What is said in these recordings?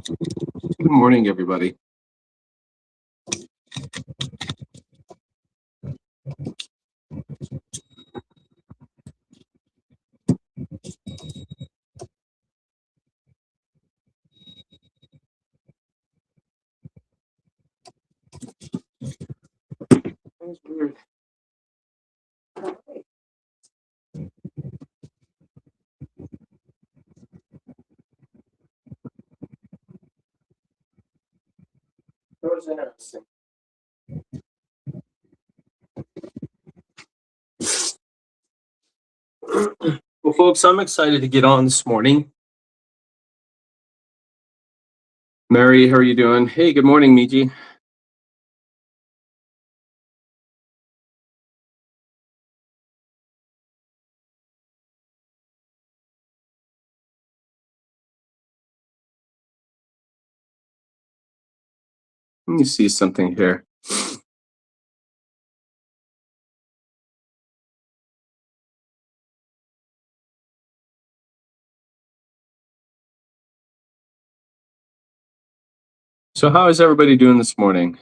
Good morning, everybody. That's weird. That was interesting. Well, folks, I'm excited to get on this morning. Mary, how are you doing? Hey, good morning, Miji. Let me see something here. So how is everybody doing this morning?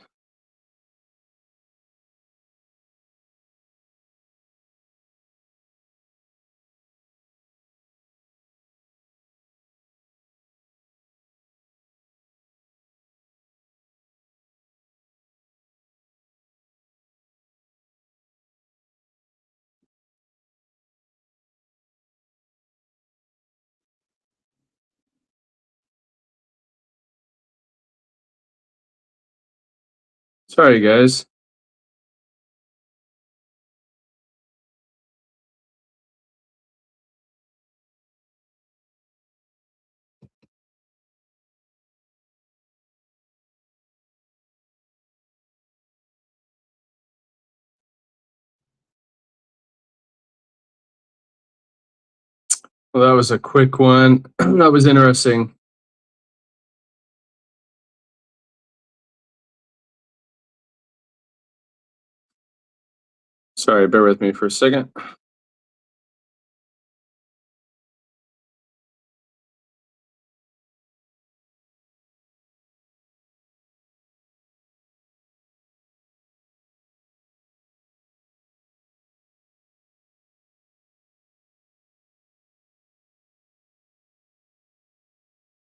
Sorry, guys. Well, that was a quick one. That was interesting. Sorry, bear with me for a second.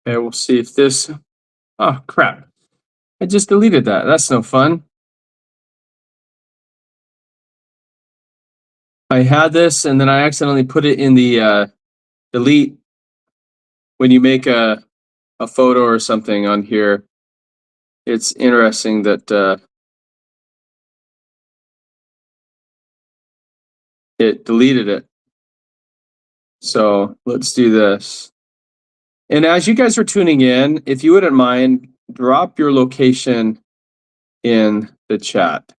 Okay, we'll see if this. Oh, crap. I just deleted that. That's no fun. I had this and then I accidentally put it in the delete. When you make a photo or something on here, it's interesting that it deleted it. So let's do this. And as you guys are tuning in, if you wouldn't mind, drop your location in the chat.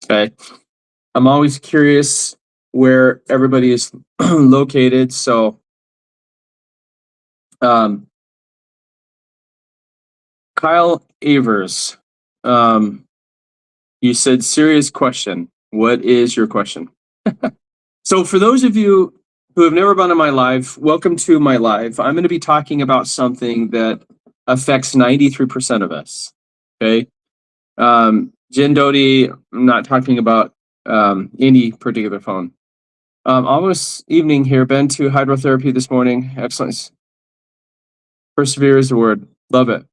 Okay. I'm always curious where everybody is located. So Kyle Avers, you said serious question. What is your question? So for those of you who have never been on my live, welcome to my live. I'm going to be talking about something that affects 93% of us. Okay. Jen Doty, I'm not talking about any particular phone. Almost evening here. Been to hydrotherapy this morning. Excellent. Persevere is the word. Love it.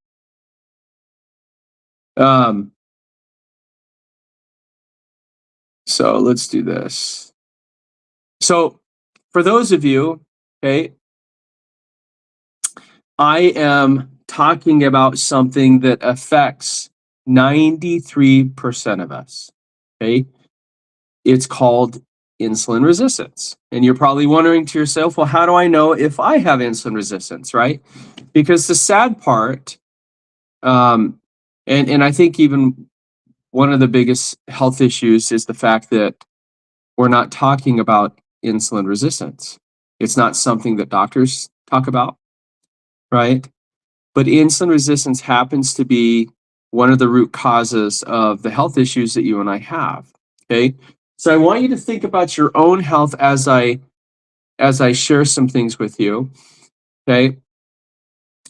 So let's do this. So for those of you, okay, I am talking about something that affects 93% of us. Okay. It's called insulin resistance. And you're probably wondering to yourself, well, how do I know if I have insulin resistance, right? Because the sad part, and I think even one of the biggest health issues is the fact that we're not talking about insulin resistance. It's not something that doctors talk about, right? But insulin resistance happens to be one of the root causes of the health issues that you and I have. Okay. So I want you to think about your own health as I share some things with you. Okay.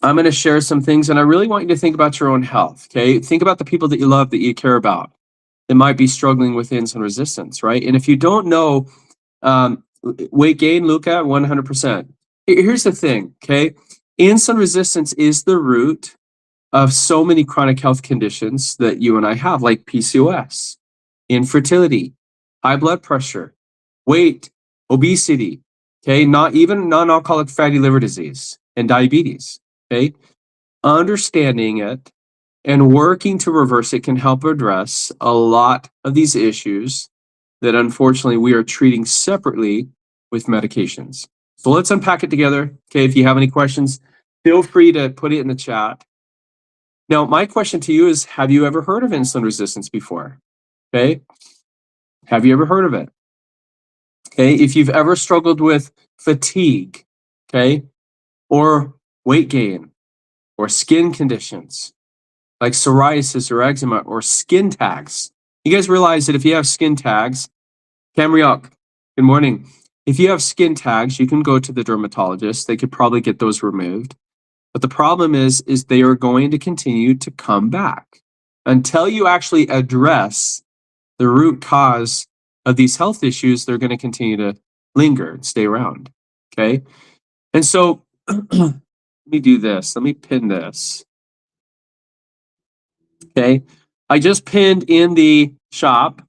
I'm going to share some things, and I really want you to think about your own health. Okay. Think about the people that you love, that you care about, that might be struggling with insulin resistance, right? And if you don't know, weight gain, Luca, 100%. Here's the thing, okay? Insulin resistance is the root of so many chronic health conditions that you and I have, like PCOS, infertility, high blood pressure, weight, obesity, okay? Not even non-alcoholic fatty liver disease and diabetes, okay? Understanding it and working to reverse it can help address a lot of these issues that unfortunately we are treating separately with medications. So let's unpack it together. Okay, if you have any questions, feel free to put it in the chat. Now, my question to you is, have you ever heard of insulin resistance before? Okay, have you ever heard of it? Okay, if you've ever struggled with fatigue, okay, or weight gain, or skin conditions like psoriasis or eczema or skin tags. You guys realize that if you have skin tags, Camriok, good morning. If you have skin tags, you can go to the dermatologist. They could probably get those removed. But the problem is they are going to continue to come back until you actually address the root cause of these health issues. They're going to continue to linger and stay around. Okay. And so let me do this. Let me pin this. Okay. I just pinned in the shop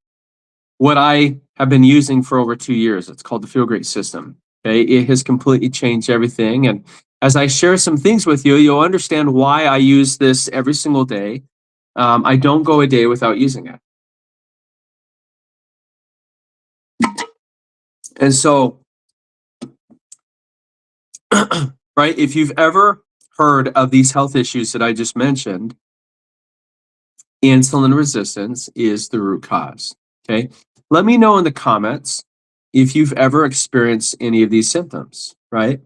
what I have been using for over 2 years. It's called the Feel Great System. Okay. It has completely changed everything. And as I share some things with you, you'll understand why I use this every single day. I don't go a day without using it. And so, right, if you've ever heard of these health issues that I just mentioned, insulin resistance is the root cause. Okay. Let me know in the comments if you've ever experienced any of these symptoms, right?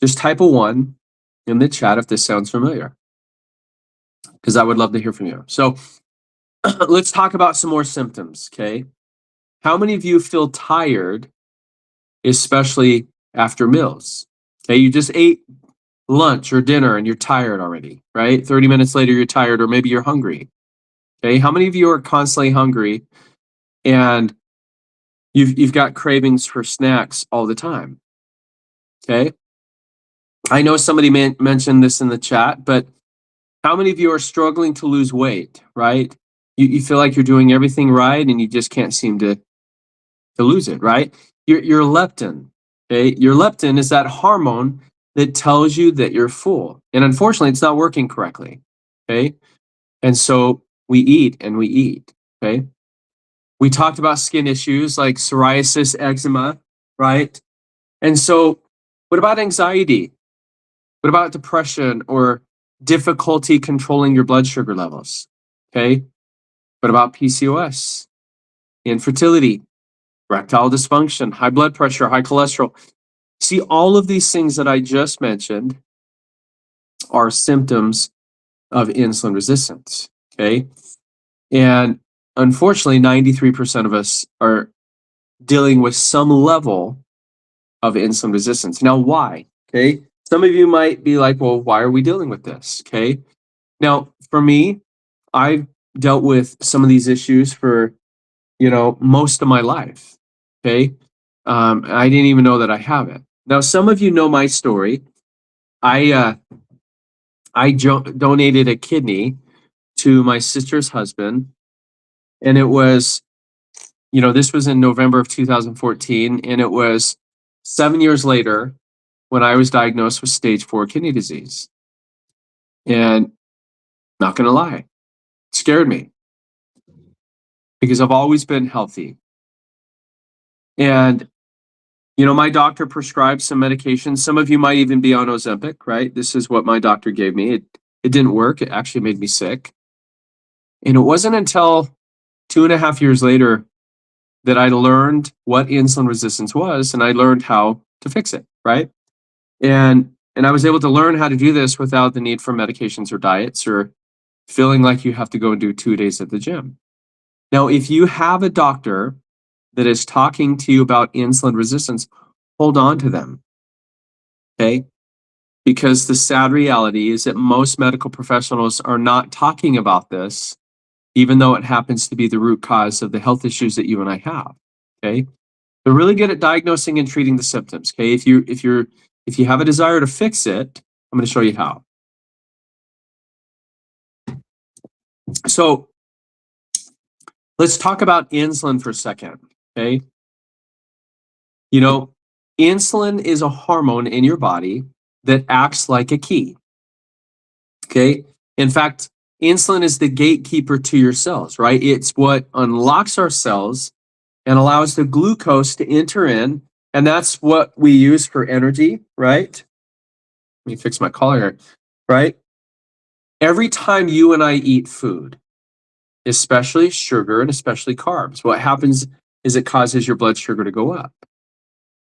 Just type a 1 in the chat if this sounds familiar, because I would love to hear from you. So let's talk about some more symptoms, okay? How many of you feel tired, especially after meals? Okay, you just ate lunch or dinner and you're tired already, right? 30 minutes later, you're tired, or maybe you're hungry. Okay, how many of you are constantly hungry and you've got cravings for snacks all the time? Okay, I know somebody mentioned this in the chat, but how many of you are struggling to lose weight, right? You feel like you're doing everything right and you just can't seem to lose it, right? Your leptin, okay? Your leptin is that hormone that tells you that you're full. And unfortunately, it's not working correctly, okay? And so we eat and we eat, okay? We talked about skin issues like psoriasis, eczema, right? And so what about anxiety? What about depression or difficulty controlling your blood sugar levels? Okay. What about PCOS, infertility, erectile dysfunction, high blood pressure, high cholesterol? See, all of these things that I just mentioned are symptoms of insulin resistance. Okay. And unfortunately, 93% of us are dealing with some level of insulin resistance. Now, why? Okay. Some of you might be like, well, why are we dealing with this? Okay. Now, for me, I've dealt with some of these issues for, most of my life. Okay. I didn't even know that I have it. Now, some of you know my story. I donated a kidney to my sister's husband, and it was, this was in November of 2014, and it was 7 years later when I was diagnosed with stage 4 kidney disease. And not gonna lie, it scared me because I've always been healthy. And, my doctor prescribed some medications. Some of you might even be on Ozempic, right? This is what my doctor gave me. It didn't work. It actually made me sick. And it wasn't until 2.5 years later that I learned what insulin resistance was, and I learned how to fix it, right? And I was able to learn how to do this without the need for medications or diets or feeling like you have to go and do 2 days at the gym. Now, if you have a doctor that is talking to you about insulin resistance, hold on to them. Okay. Because the sad reality is that most medical professionals are not talking about this, even though it happens to be the root cause of the health issues that you and I have. Okay. They're really good at diagnosing and treating the symptoms. Okay. If you have a desire to fix it, I'm going to show you how. So let's talk about insulin for a second. Okay. You know, insulin is a hormone in your body that acts like a key. Okay. In fact, insulin is the gatekeeper to your cells, right? It's what unlocks our cells and allows the glucose to enter in. And that's what we use for energy, right? Let me fix my collar here, right? Every time you and I eat food, especially sugar and especially carbs, what happens is it causes your blood sugar to go up.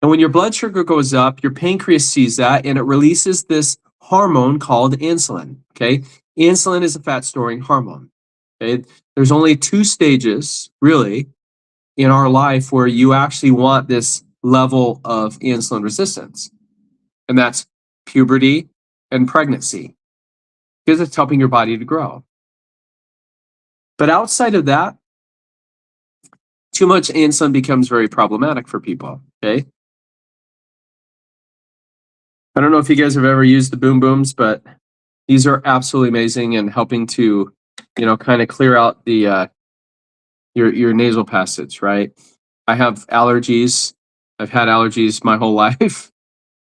And when your blood sugar goes up, your pancreas sees that and it releases this hormone called insulin. Okay. Insulin is a fat storing hormone. Okay. There's only 2 stages really in our life where you actually want this level of insulin resistance. And that's puberty and pregnancy, because it's helping your body to grow. But outside of that, too much insulin becomes very problematic for people. Okay. I don't know if you guys have ever used the boom booms, but these are absolutely amazing in helping to, kind of clear out the your nasal passage, right? I have allergies. I've had allergies my whole life.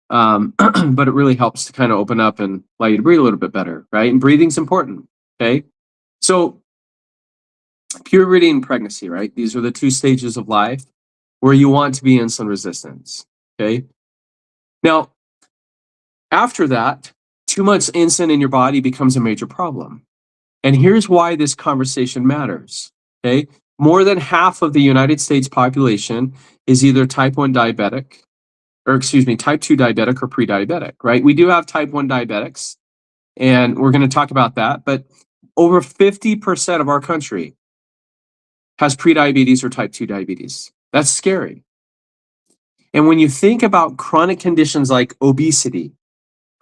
But it really helps to kind of open up and allow you to breathe a little bit better, right? And breathing's important. Okay. So puberty and pregnancy, right? These are the 2 stages of life where you want to be insulin resistance. Okay. Now, after that, too much insulin in your body becomes a major problem. And here's why this conversation matters. Okay. More than half of the United States population is either type 1 diabetic, or excuse me, type 2 diabetic or pre-diabetic, right? We do have type 1 diabetics, and we're going to talk about that. But over 50% of our country has pre-diabetes or type 2 diabetes. That's scary. And when you think about chronic conditions like obesity,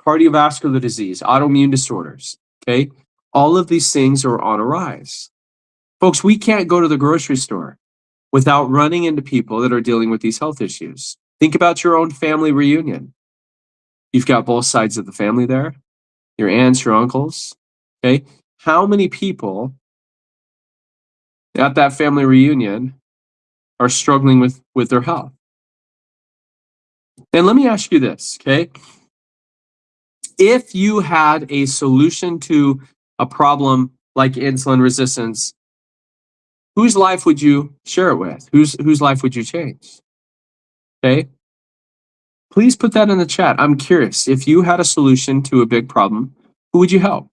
cardiovascular disease, autoimmune disorders, okay, all of these things are on a rise. Folks, we can't go to the grocery store without running into people that are dealing with these health issues. Think about your own family reunion. You've got both sides of the family there, your aunts, your uncles, okay? How many people at that family reunion are struggling with their health? And let me ask you this, okay? If you had a solution to a problem like insulin resistance, whose life would you share it with? Whose life would you change? Okay? Please put that in the chat. I'm curious. If you had a solution to a big problem, who would you help?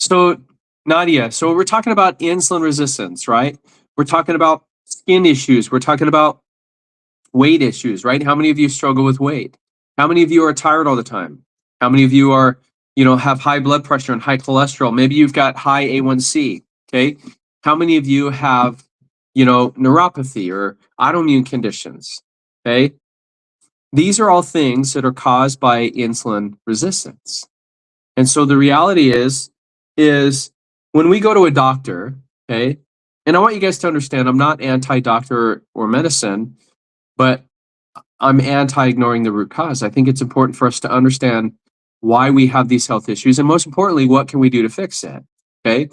So, Nadia, so we're talking about insulin resistance, right? We're talking about skin issues. We're talking about weight issues, right? How many of you struggle with weight? How many of you are tired all the time? How many of you are, have high blood pressure and high cholesterol? Maybe you've got high A1C, okay? How many of you have, neuropathy or autoimmune conditions, okay? These are all things that are caused by insulin resistance. And so the reality is when we go to a doctor, okay, and I want you guys to understand, I'm not anti-doctor or medicine, but I'm anti-ignoring the root cause. I think it's important for us to understand why we have these health issues, and most importantly, what can we do to fix it, okay?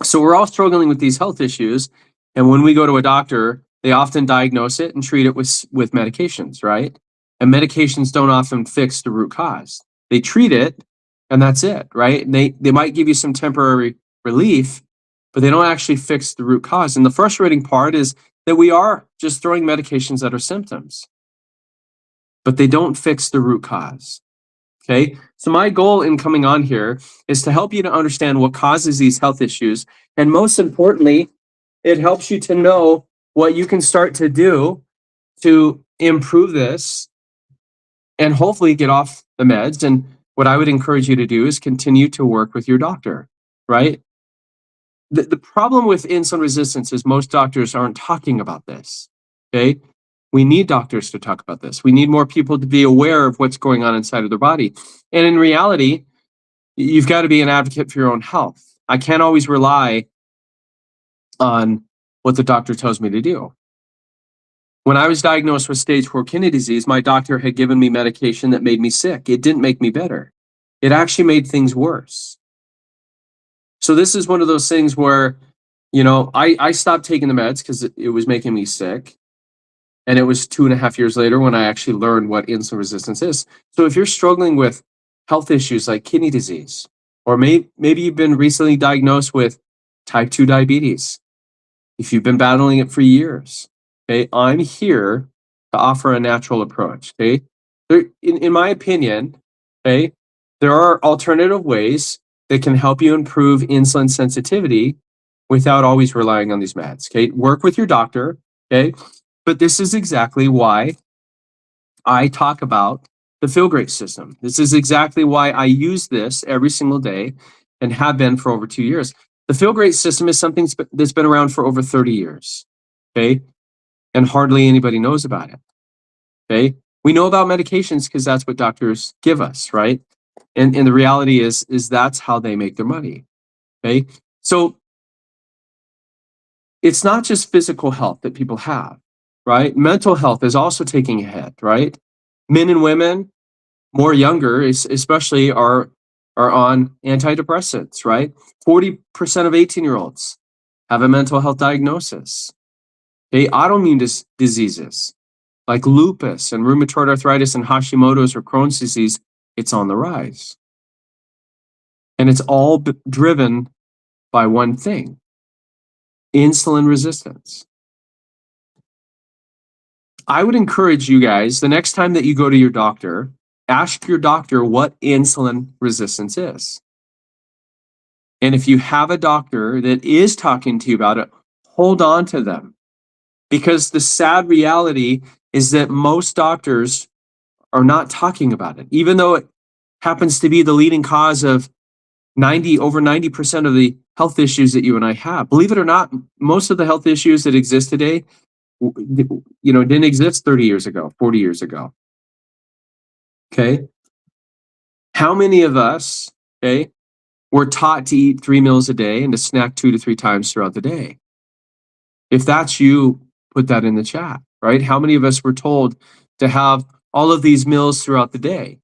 So we're all struggling with these health issues, and when we go to a doctor, they often diagnose it and treat it with medications, right? And medications don't often fix the root cause. They treat it, and that's it, right? And they might give you some temporary relief, but they don't actually fix the root cause. And the frustrating part is that we are just throwing medications at our symptoms, but they don't fix the root cause. Okay. So my goal in coming on here is to help you to understand what causes these health issues. And most importantly, it helps you to know what you can start to do to improve this and hopefully get off the meds. And what I would encourage you to do is continue to work with your doctor, right? The problem with insulin resistance is most doctors aren't talking about this, okay? We need doctors to talk about this. We need more people to be aware of what's going on inside of their body. And in reality, you've got to be an advocate for your own health. I can't always rely on what the doctor tells me to do. When I was diagnosed with stage 4 kidney disease, my doctor had given me medication that made me sick. It didn't make me better. It actually made things worse. So this is one of those things where, I stopped taking the meds because it was making me sick. And it was 2.5 years later when I actually learned what insulin resistance is. So if you're struggling with health issues like kidney disease, or maybe you've been recently diagnosed with type 2 diabetes, if you've been battling it for years, okay, I'm here to offer a natural approach, okay? In my opinion, okay, there are alternative ways that can help you improve insulin sensitivity without always relying on these meds, okay? Work with your doctor, okay? But this is exactly why I talk about the Feel Great system. This is exactly why I use this every single day and have been for over 2 years. The Feel Great system is something that's been around for over 30 years, okay? And hardly anybody knows about it, okay? We know about medications because that's what doctors give us, right? And the reality is that's how they make their money, okay? So it's not just physical health that people have, right? Mental health is also taking a hit, right? Men and women, more younger, especially, are on antidepressants, right? 40% of 18-year-olds have a mental health diagnosis. Okay, autoimmune diseases like lupus and rheumatoid arthritis and Hashimoto's or Crohn's disease, it's on the rise. And it's all driven by one thing: insulin resistance. I would encourage you guys, the next time that you go to your doctor, ask your doctor what insulin resistance is. And if you have a doctor that is talking to you about it, hold on to them. Because the sad reality is that most doctors are not talking about it, even though it happens to be the leading cause of over 90% of the health issues that you and I have. Believe it or not, most of the health issues that exist today, didn't exist 30 years ago, 40 years ago. Okay. How many of us, okay, were taught to eat 3 meals a day and to snack 2 to 3 times throughout the day? If that's you, put that in the chat, right? How many of us were told to have all of these meals throughout the day?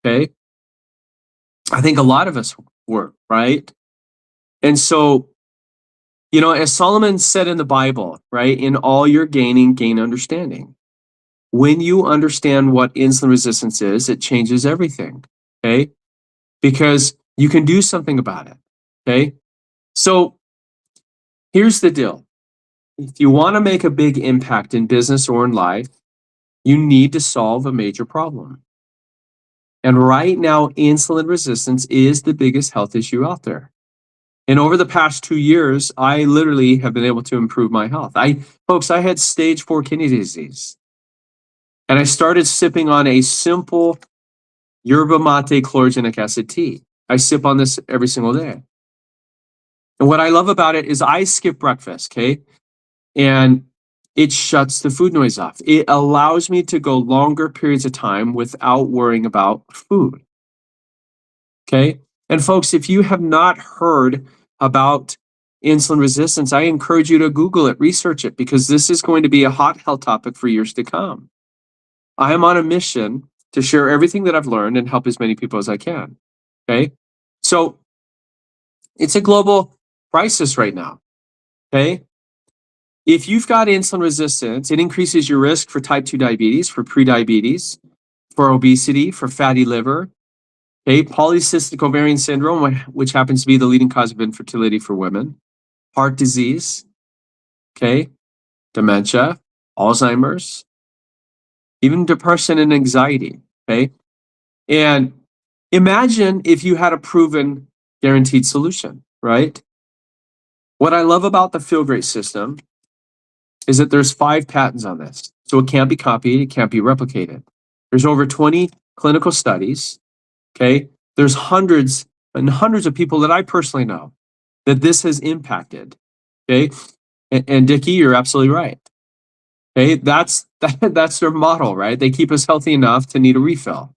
Okay. I think a lot of us were, right? And so, as Solomon said in the Bible, right? In all your gaining, gain understanding. When you understand what insulin resistance is, it changes everything, okay? Because you can do something about it, okay? So here's the deal. If you want to make a big impact in business or in life, you need to solve a major problem. And right now, insulin resistance is the biggest health issue out there. And over the past 2 years, I literally have been able to improve my health. Folks, I had stage 4 kidney disease. And I started sipping on a simple yerba mate chlorogenic acid tea. I sip on this every single day. And what I love about it is I skip breakfast, okay? And it shuts the food noise off. It allows me to go longer periods of time without worrying about food, okay? And folks, if you have not heard about insulin resistance, I encourage you to Google it, research it, because this is going to be a hot health topic for years to come. I am on a mission to share everything that I've learned and help as many people as I can, okay? So it's a global crisis right now, okay? If you've got insulin resistance, it increases your risk for type 2 diabetes, for prediabetes, for obesity, for fatty liver, okay? Polycystic ovarian syndrome, which happens to be the leading cause of infertility for women, heart disease, okay? Dementia, Alzheimer's, even depression and anxiety, okay? And imagine if you had a proven guaranteed solution, right? What I love about the Feel Great system is that there's 5 patents on this. So it can't be copied, it can't be replicated. There's over 20 clinical studies, okay? There's hundreds and hundreds of people that I personally know that this has impacted. Okay. And Dickie, you're absolutely right. Okay. That's their model, right? They keep us healthy enough to need a refill.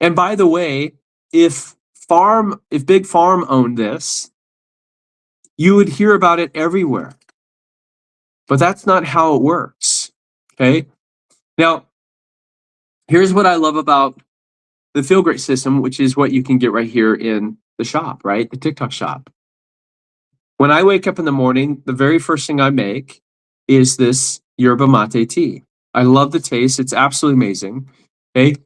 And by the way, if Big Farm owned this, you would hear about it everywhere. But that's not how it works. Okay. Now, here's what I love about the Feel Great system, which is what you can get right here in the shop, right? The TikTok shop. When I wake up in the morning, the very first thing I make is this yerba mate tea. I love the taste. It's absolutely amazing. Okay.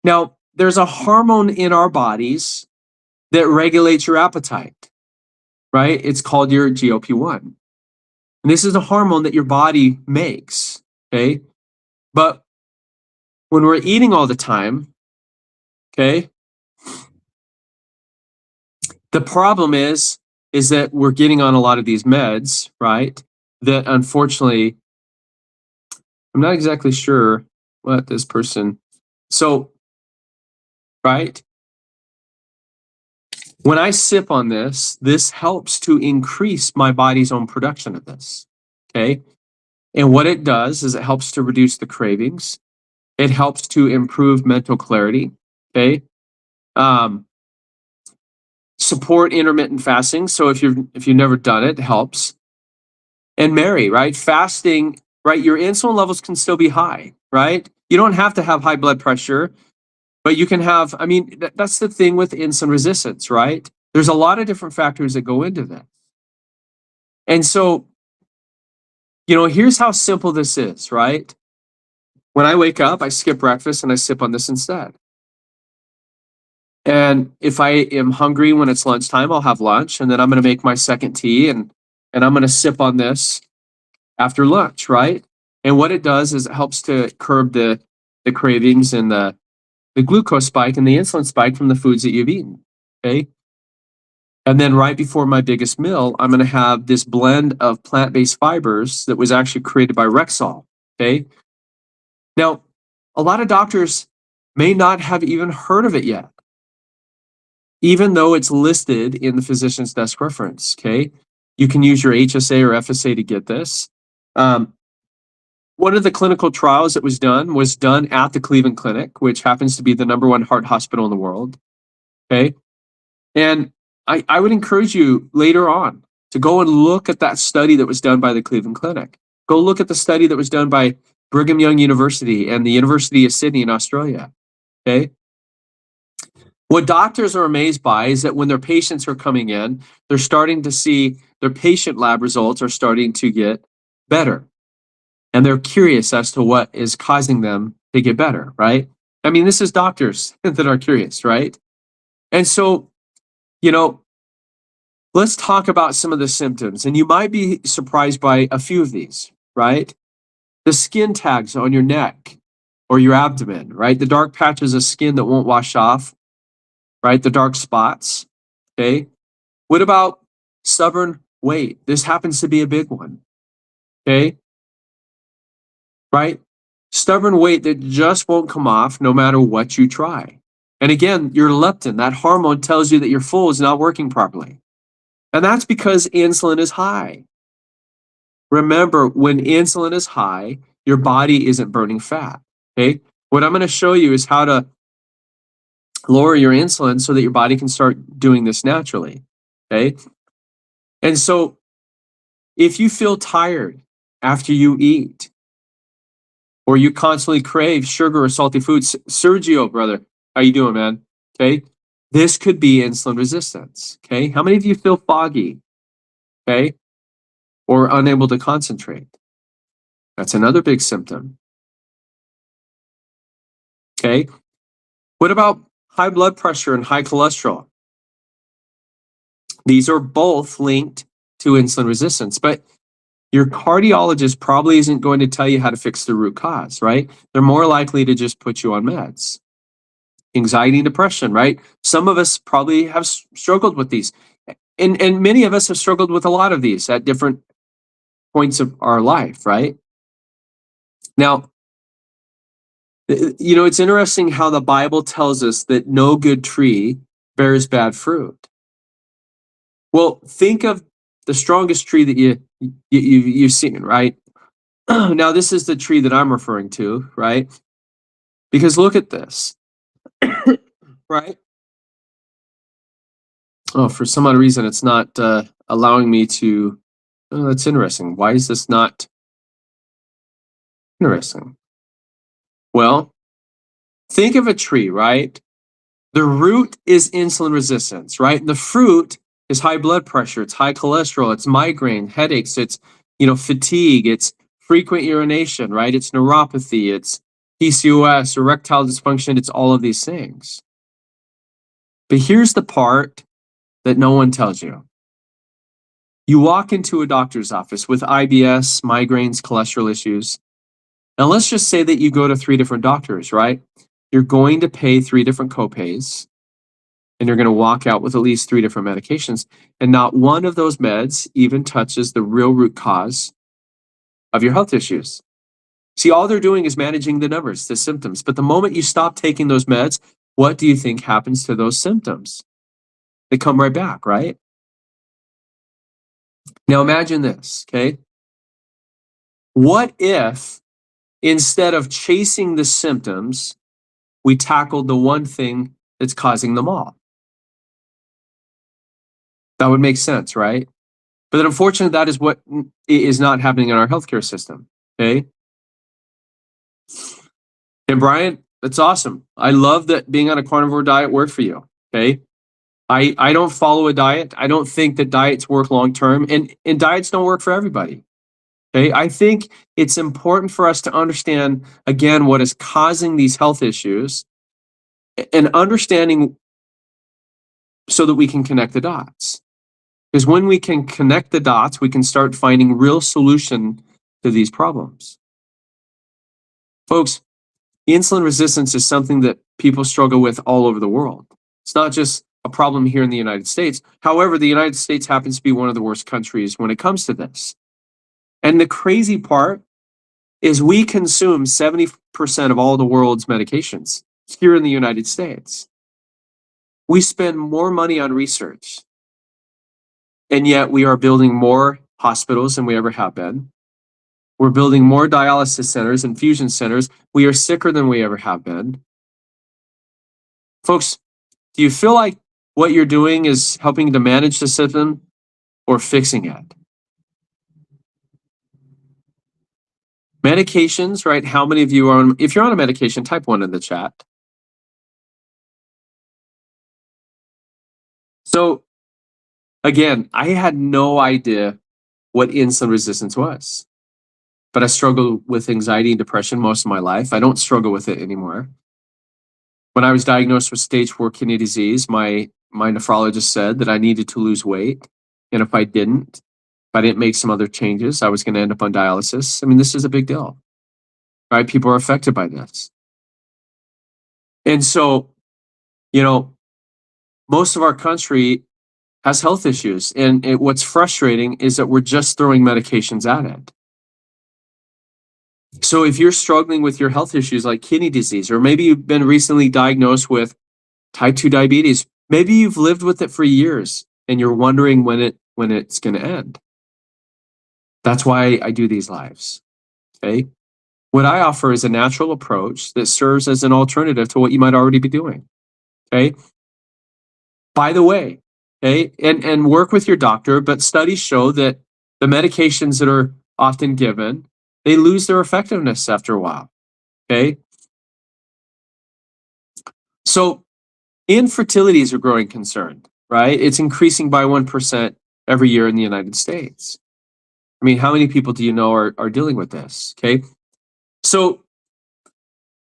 Now, there's a hormone in our bodies that regulates your appetite, right? It's called your GLP-1. And this is a hormone that your body makes. Okay. But when we're eating all the time, okay, the problem is that we're getting on a lot of these meds, right? That unfortunately, I'm not exactly sure what this person, so, right? When I sip on this, this helps to increase my body's own production of this, okay? And what it does is it helps to reduce the cravings. It helps to improve mental clarity, okay? Support intermittent fasting. So if you've never done it, it helps. And Mary, right? Fasting, right? Your insulin levels can still be high, right? You don't have to have high blood pressure, but you can have, I mean, that's the thing with insulin resistance, right? There's a lot of different factors that go into that. And so, here's how simple this is, right? When I wake up, I skip breakfast and I sip on this instead. And if I am hungry when it's lunchtime, I'll have lunch, and then I'm going to make my second tea, and I'm going to sip on this after lunch, right? And what it does is it helps to curb the cravings and the glucose spike and the insulin spike from the foods that you've eaten. Okay. And then right before my biggest meal, I'm going to have this blend of plant-based fibers that was actually created by Rexall. Okay. Now, a lot of doctors may not have even heard of it yet, even though it's listed in the physician's desk reference. Okay. You can use your HSA or FSA to get this. One of the clinical trials that was done at the Cleveland Clinic, which happens to be the #1 heart hospital in the world. Okay. And I would encourage you later on to go and look at that study that was done by the Cleveland Clinic. Go look at the study that was done by Brigham Young University and the University of Sydney in Australia. Okay. What doctors are amazed by is that when their patients are coming in, they're starting to see their patient lab results are starting to get better. And they're curious as to what is causing them to get better, right? I mean, this is doctors that are curious, right? And so, let's talk about some of the symptoms. And you might be surprised by a few of these, right? The skin tags on your neck or your abdomen, right? The dark patches of skin that won't wash off, right? The dark spots, okay? What about stubborn weight? This happens to be a big one, okay? Right? Stubborn weight that just won't come off no matter what you try. And again, your leptin, that hormone tells you that your full is not working properly. And that's because insulin is high. Remember, when insulin is high, your body isn't burning fat. Okay. What I'm going to show you is how to lower your insulin so that your body can start doing this naturally. Okay. And so if you feel tired after you eat, or you constantly crave sugar or salty foods, Sergio, brother, how you doing, man? Okay. This could be insulin resistance. Okay. How many of you feel foggy? Okay. Or unable to concentrate? That's another big symptom. Okay. What about high blood pressure and high cholesterol? These are both linked to insulin resistance, but your cardiologist probably isn't going to tell you how to fix the root cause, right? They're more likely to just put you on meds. Anxiety and depression, right? Some of us probably have struggled with these. And many of us have struggled with a lot of these at different points of our life, right? Now, it's interesting how the Bible tells us that no good tree bears bad fruit. Well, think of the strongest tree that you've seen, right? Now, this is the tree that I'm referring to, right? Because look at this, right? Oh, for some odd reason, it's not allowing me to. Oh, that's interesting. Why is this not interesting? Well, think of a tree, right? The root is insulin resistance, right? And the fruit is high blood pressure, it's high cholesterol, it's migraine, headaches, it's fatigue, it's frequent urination, right? It's neuropathy, it's PCOS, erectile dysfunction, it's all of these things. But here's the part that no one tells you. You walk into a doctor's office with IBS, migraines, cholesterol issues. Now let's just say that you go to 3 different doctors, right? You're going to pay 3 different copays, and you're going to walk out with at least 3 different medications. And not one of those meds even touches the real root cause of your health issues. See, all they're doing is managing the numbers, the symptoms. But the moment you stop taking those meds, what do you think happens to those symptoms? They come right back, right? Now imagine this, okay? What if instead of chasing the symptoms, we tackled the one thing that's causing them all? That would make sense, right? But unfortunately, that is what is not happening in our healthcare system, okay? And Brian, that's awesome. I love that being on a carnivore diet worked for you, okay? I don't follow a diet. I don't think that diets work long term, and diets don't work for everybody. Okay, I think it's important for us to understand again what is causing these health issues and understanding so that we can connect the dots. Because when we can connect the dots, we can start finding real solution to these problems. Folks, insulin resistance is something that people struggle with all over the world. It's not just a problem here in the United States. However, the United States happens to be one of the worst countries when it comes to this. And the crazy part is we consume 70% of all the world's medications here in the United States. We spend more money on research, and yet we are building more hospitals than we ever have been. We're building more dialysis centers, infusion centers. We are sicker than we ever have been. Folks, do you feel like what you're doing is helping to manage the symptom or fixing it? Medications, right? How many of you are on, if you're on a medication, type 1 in the chat. So again, I had no idea what insulin resistance was, but I struggled with anxiety and depression most of my life. I don't struggle with it anymore. When I was diagnosed with stage 4 kidney disease, my nephrologist said that I needed to lose weight. And if I didn't make some other changes, I was going to end up on dialysis. I mean, this is a big deal, right? People are affected by this. And so, most of our country has health issues. And what's frustrating is that we're just throwing medications at it. So if you're struggling with your health issues like kidney disease, or maybe you've been recently diagnosed with type 2 diabetes, maybe you've lived with it for years and you're wondering when it's going to end. That's why I do these lives. Okay. What I offer is a natural approach that serves as an alternative to what you might already be doing. Okay. By the way, okay, and work with your doctor, but studies show that the medications that are often given, they lose their effectiveness after a while. Okay. So infertility is a growing concern, right? It's increasing by 1% every year in the United States. I mean, how many people do you know are dealing with this? Okay. So,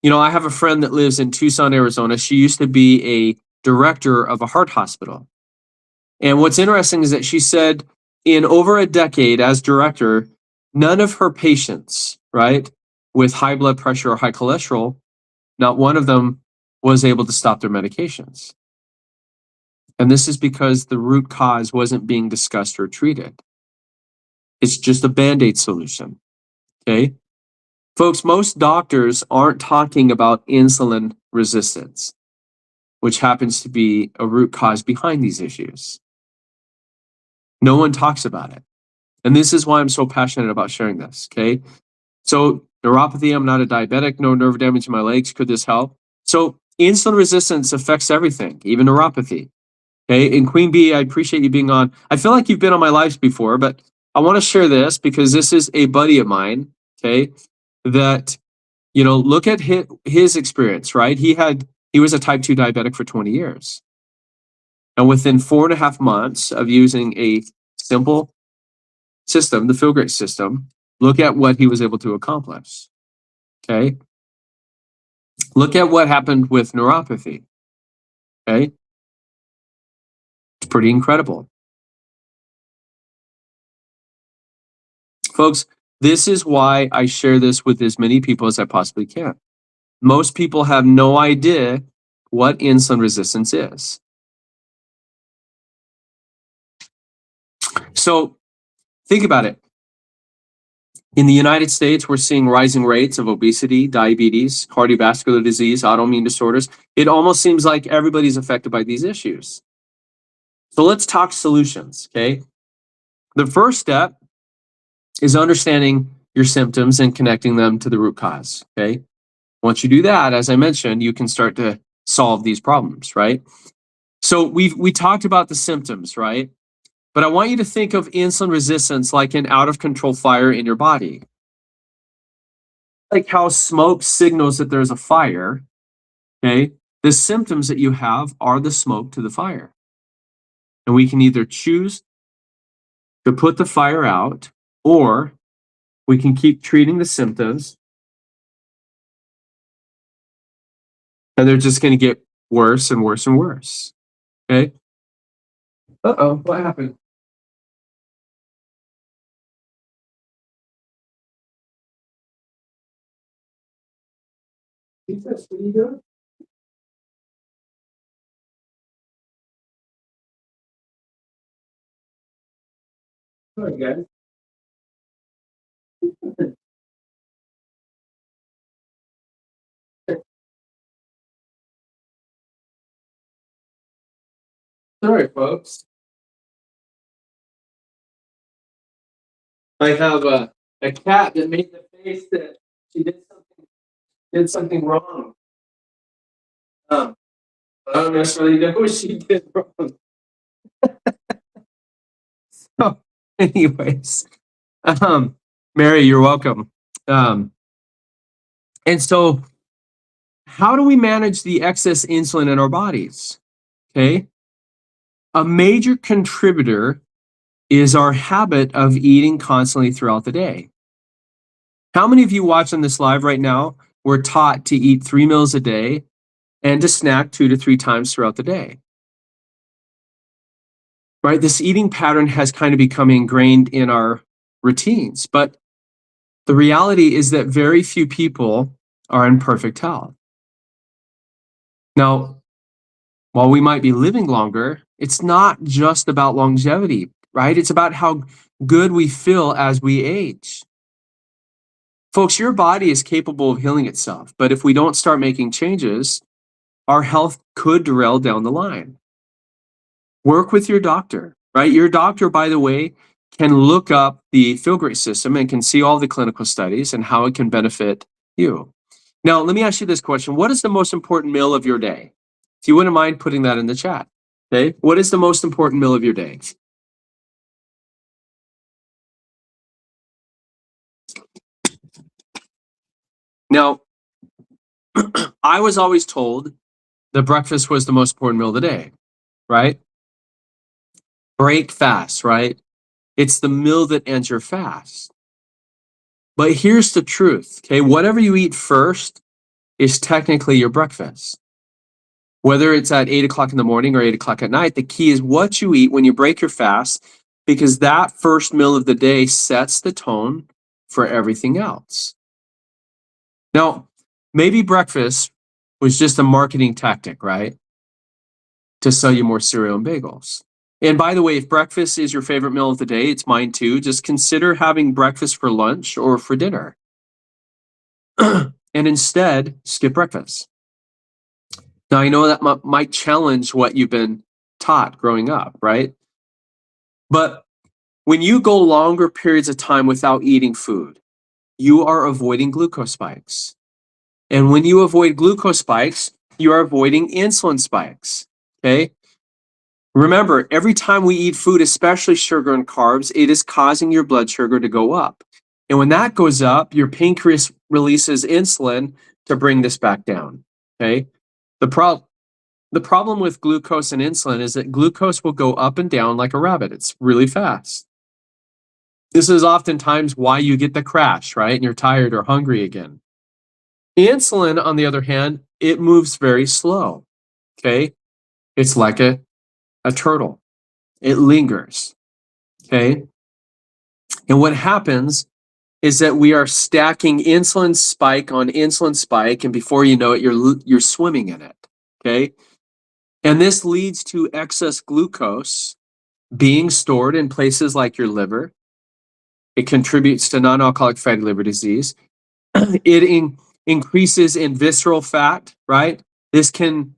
I have a friend that lives in Tucson, Arizona. She used to be a director of a heart hospital. And what's interesting is that she said in over a decade as director, none of her patients, right, with high blood pressure or high cholesterol, not one of them was able to stop their medications. And this is because the root cause wasn't being discussed or treated. It's just a Band-Aid solution, okay? Folks, most doctors aren't talking about insulin resistance. which happens to be a root cause behind these issues. No one talks about it. And this is why I'm so passionate about sharing this, okay? So neuropathy, I'm not a diabetic, no nerve damage in my legs. Could this help? So insulin resistance affects everything, even neuropathy. Okay, and Queen Bee, I appreciate you being on. I feel like you've been on my lives before, but I want to share this because this is a buddy of mine, okay, that, look at his experience, right? He was a type 2 diabetic for 20 years. And within 4.5 months of using a simple system, the Feel Great system, look at what he was able to accomplish. Okay. Look at what happened with neuropathy. Okay. It's pretty incredible. Folks, this is why I share this with as many people as I possibly can. Most people have no idea what insulin resistance is. So think about it. In the United States, we're seeing rising rates of obesity, diabetes, cardiovascular disease, autoimmune disorders. It almost seems like everybody's affected by these issues. So let's talk solutions, okay? The first step is understanding your symptoms and connecting them to the root cause, okay? Once you do that, as I mentioned, you can start to solve these problems, right? So we talked about the symptoms, right? But I want you to think of insulin resistance like an out of control fire in your body. Like how smoke signals that there's a fire, okay? The symptoms that you have are the smoke to the fire. And we can either choose to put the fire out, or we can keep treating the symptoms and they're just going to get worse and worse and worse. Okay. Uh-oh, what happened? Jesus, what are you doing? Sorry, guys. Sorry, folks. I have a cat that made the face that she did something wrong. I don't necessarily know what she did wrong. So, anyways, Mary, you're welcome. And so, how do we manage the excess insulin in our bodies? Okay. A major contributor is our habit of eating constantly throughout the day. How many of you watching this live right now were taught to eat 3 meals a day and to snack 2 to 3 times throughout the day? Right? This eating pattern has kind of become ingrained in our routines, but the reality is that very few people are in perfect health. Now, while we might be living longer, it's not just about longevity, right? It's about how good we feel as we age. Folks, your body is capable of healing itself, but if we don't start making changes, our health could derail down the line. Work with your doctor, right? Your doctor, by the way, can look up the Feel Great system and can see all the clinical studies and how it can benefit you. Now, let me ask you this question. What is the most important meal of your day? If you wouldn't mind putting that in the chat, okay? What is the most important meal of your day? Now, I was always told that breakfast was the most important meal of the day, right? Break fast, right? It's the meal that ends your fast. But here's the truth, okay? Whatever you eat first is technically your breakfast. Whether it's at 8 o'clock in the morning or 8 o'clock at night, the key is what you eat when you break your fast, because that first meal of the day sets the tone for everything else. Now, maybe breakfast was just a marketing tactic, right? To sell you more cereal and bagels. And by the way, if breakfast is your favorite meal of the day, it's mine too. Just consider having breakfast for lunch or for dinner. And instead, skip breakfast. Now, I know that might challenge what you've been taught growing up, right? But when you go longer periods of time without eating food, you are avoiding glucose spikes. And when you avoid glucose spikes, you are avoiding insulin spikes. Okay. Remember, every time we eat food, especially sugar and carbs, it is causing your blood sugar to go up. And when that goes up, your pancreas releases insulin to bring this back down. Okay. The, the problem with glucose and insulin is that glucose will go up and down like a rabbit. It's really fast. This is oftentimes why you get the crash, right? And you're tired or hungry again. Insulin, on the other hand, it moves very slow. Okay. It's like a turtle. It lingers. Okay. And what happens is that we are stacking insulin spike on insulin spike, and before you know it, you're swimming in it. Okay. And this leads to excess glucose being stored in places like your liver. It contributes to non-alcoholic fatty liver disease. It increases in visceral fat, right? This can,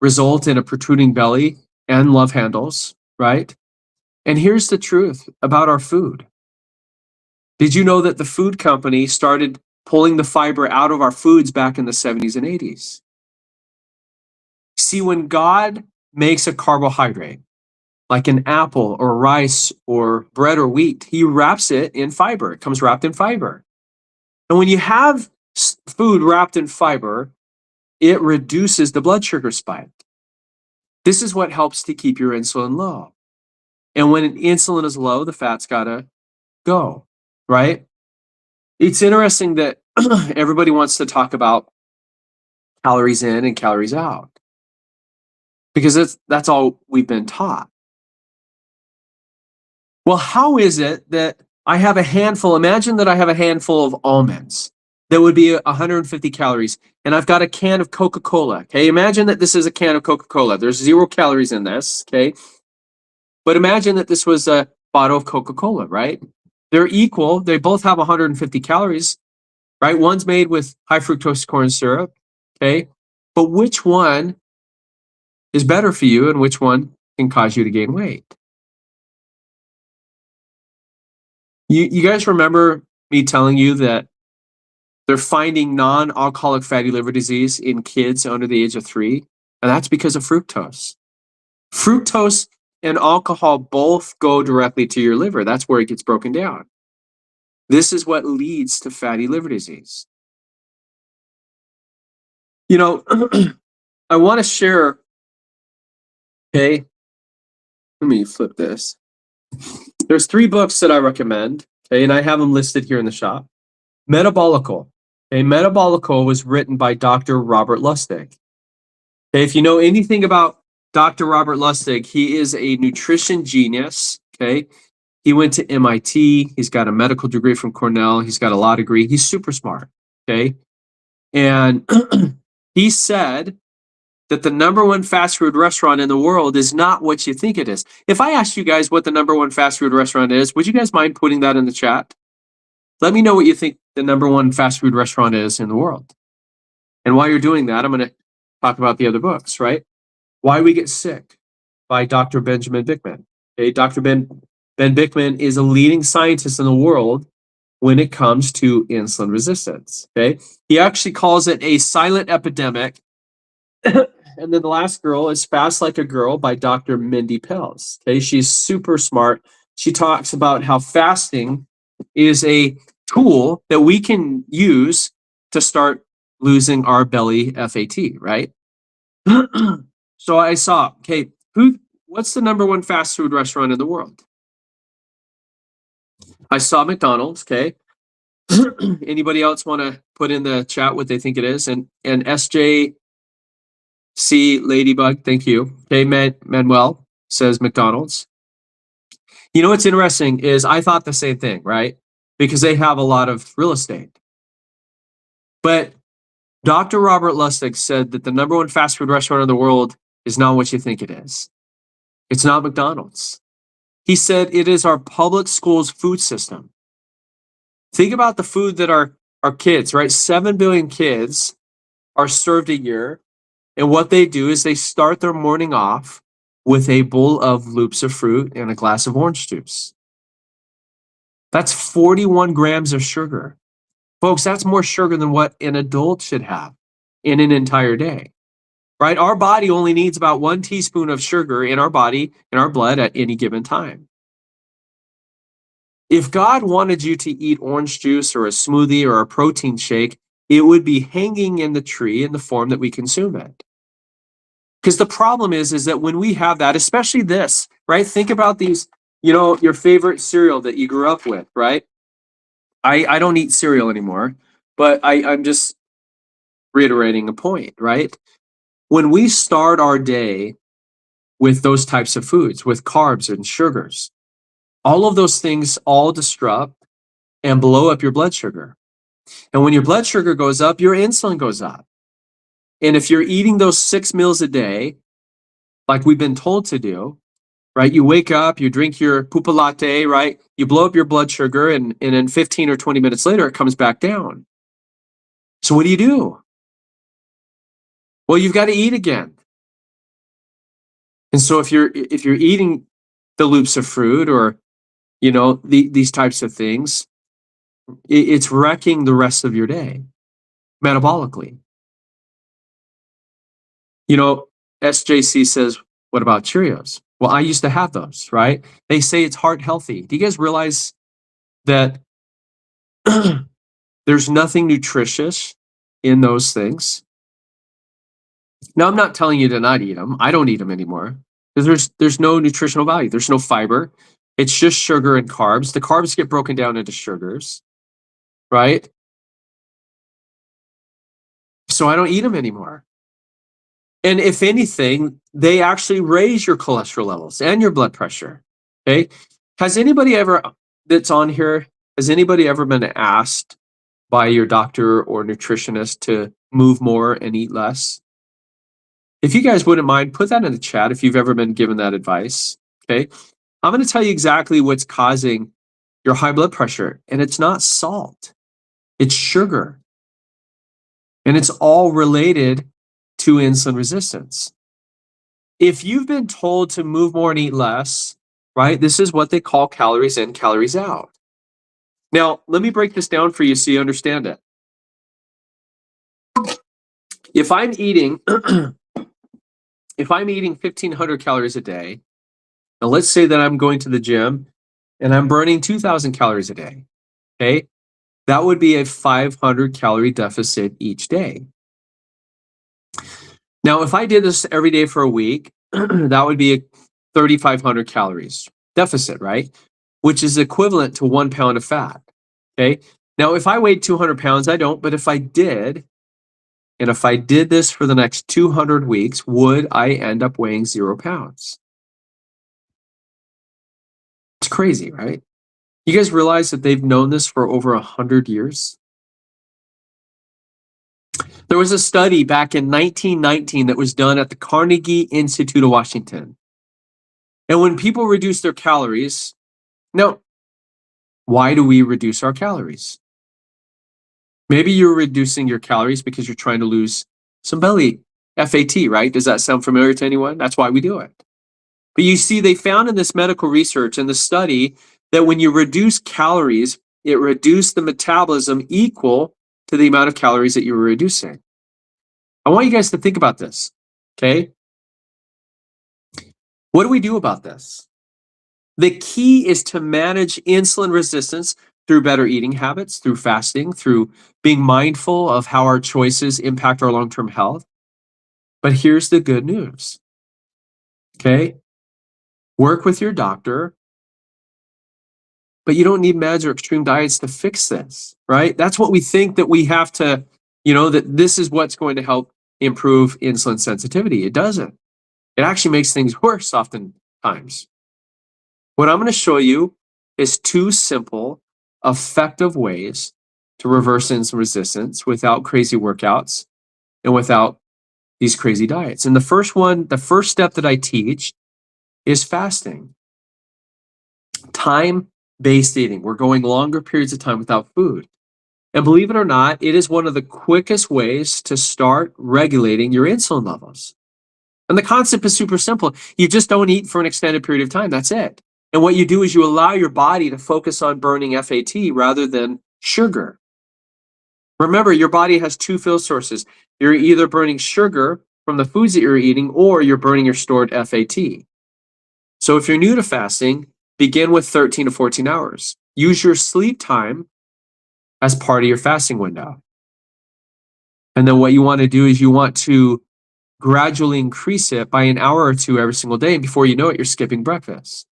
result in a protruding belly and love handles, right? And here's the truth about our food. Did you know that the food company started pulling the fiber out of our foods back in the 70s and 80s? See, when God makes a carbohydrate, like an apple or rice or bread or wheat, he wraps it in fiber. It comes wrapped in fiber. And when you have food wrapped in fiber, it reduces the blood sugar spike. This is what helps to keep your insulin low. And when insulin is low, the fat's got to go, right? It's interesting that everybody wants to talk about calories in and calories out because that's all we've been taught. Well, how is it that I have a handful? Imagine that I have a handful of almonds that would be 150 calories, and I've got a can of Coca-Cola. Okay, imagine that this is a can of Coca-Cola. There's 0 calories in this. Okay, but imagine that this was a bottle of Coca-Cola, right? They're equal. They both have 150 calories, right? One's made with high fructose corn syrup. Okay, but which one is better for you, and which one can cause you to gain weight? You guys remember me telling you that they're finding non-alcoholic fatty liver disease in kids under the age of 3, and that's because of fructose. Fructose and alcohol both go directly to your liver. That's where it gets broken down. This is what leads to fatty liver disease. I want to share, okay, let me flip this. There's 3 books that I recommend, okay, and I have them listed here in the shop. Metabolical. Okay, Metabolical was written by Dr. Robert Lustig. Okay, if you know anything about Dr. Robert Lustig, he is a nutrition genius. Okay, he went to MIT. He's got a medical degree from Cornell. He's got a law degree. He's super smart. Okay, and he said that the #1 fast food restaurant in the world is not what you think it is. If I asked you guys what the #1 fast food restaurant is, would you guys mind putting that in the chat? Let me know what you think the #1 fast food restaurant is in the world. And while you're doing that, I'm going to talk about the other books, right? Why We Get Sick by Dr. Benjamin Bickman. Okay, Dr. Ben Bickman is a leading scientist in the world when it comes to insulin resistance. Okay, he actually calls it a silent epidemic. And then the last girl is Fast Like a Girl by Dr. Mindy Pelz. Okay, she's super smart. She talks about how fasting is a tool that we can use to start losing our belly fat, right? So I saw, okay, what's the #1 fast food restaurant in the world? I saw McDonald's, okay. Anybody else want to put in the chat what they think it is? And SJC Ladybug, thank you. Okay, Manuel says McDonald's. You know what's interesting is I thought the same thing, right? Because they have a lot of real estate. But Dr. Robert Lustig said that the #1 fast food restaurant in the world is not what you think it is. It's not McDonald's. He said it is our public schools food system. Think about the food that our kids, right? 7 billion kids are served a year. And what they do is they start their morning off with a bowl of loops of fruit and a glass of orange juice. That's 41 grams of sugar. Folks, that's more sugar than what an adult should have in an entire day, right? Our body only needs about 1 teaspoon of sugar in our body, in our blood at any given time. If God wanted you to eat orange juice or a smoothie or a protein shake, it would be hanging in the tree in the form that we consume it. Because the problem is that when we have that, especially this, right? Think about these, your favorite cereal that you grew up with, right? I don't eat cereal anymore, but I'm just reiterating a point, right? When we start our day with those types of foods, with carbs and sugars, all of those things all disrupt and blow up your blood sugar. And when your blood sugar goes up, your insulin goes up. And if you're eating those 6 meals a day, like we've been told to do, right? You wake up, you drink your pupa latte, right? You blow up your blood sugar, and then 15 or 20 minutes later, it comes back down. So what do? Well, you've got to eat again. And so if you're eating the loops of fruit or these types of things, it's wrecking the rest of your day metabolically. SJC says, what about Cheerios? Well, I used to have those, right? They say it's heart healthy. Do you guys realize that there's nothing nutritious in those things? Now, I'm not telling you to not eat them. I don't eat them anymore because there's no nutritional value. There's no fiber. It's just sugar and carbs. The carbs get broken down into sugars, right? So I don't eat them anymore. And if anything, they actually raise your cholesterol levels and your blood pressure. Okay. Has anybody ever that's on here, has anybody ever been asked by your doctor or nutritionist to move more and eat less? If you guys wouldn't mind, put that in the chat if you've ever been given that advice. Okay. I'm going to tell you exactly what's causing your high blood pressure. And it's not salt, it's sugar. And it's all related to insulin resistance. If you've been told to move more and eat less, right, this is what they call calories in, calories out. Now, let me break this down for you so you understand it. If I'm eating 1,500 calories a day, now let's say that I'm going to the gym and I'm burning 2,000 calories a day, okay? That would be a 500 calorie deficit each day. Now, if I did this every day for a week, that would be a 3,500 calories deficit, right? Which is equivalent to 1 pound of fat, okay? Now, if I weighed 200 pounds, I don't, but if I did, and if I did this for the next 200 weeks, would I end up weighing 0 pounds? It's crazy, right? You guys realize that they've known this for over 100 years? There was a study back in 1919 that was done at the Carnegie Institute of Washington. And when people reduce their calories, now, why do we reduce our calories? Maybe you're reducing your calories because you're trying to lose some belly fat, right? Does that sound familiar to anyone? That's why we do it. But you see, they found in this medical research and the study that when you reduce calories, it reduced the metabolism equal to the amount of calories that you were reducing. I want you guys to think about this, okay? What do we do about this? The key is to manage insulin resistance through better eating habits, through fasting, through being mindful of how our choices impact our long-term health. But here's the good news, okay? Work with your doctor, but you don't need meds or extreme diets to fix this, right? That's what we think that we have to, that this is what's going to help improve insulin sensitivity. It doesn't. It actually makes things worse oftentimes. What I'm going to show you is 2 simple, effective ways to reverse insulin resistance without crazy workouts and without these crazy diets. And the first step that I teach is fasting. Time-based eating. We're going longer periods of time without food. And believe it or not, it is one of the quickest ways to start regulating your insulin levels. And the concept is super simple. You just don't eat for an extended period of time. That's it. And what you do is you allow your body to focus on burning FAT rather than sugar. Remember, your body has two fuel sources. You're either burning sugar from the foods that you're eating, or you're burning your stored FAT. So if you're new to fasting, begin with 13 to 14 hours. Use your sleep time as part of your fasting window. And then what you want to do is you want to gradually increase it by an hour or two every single day. And before you know it, you're skipping breakfast.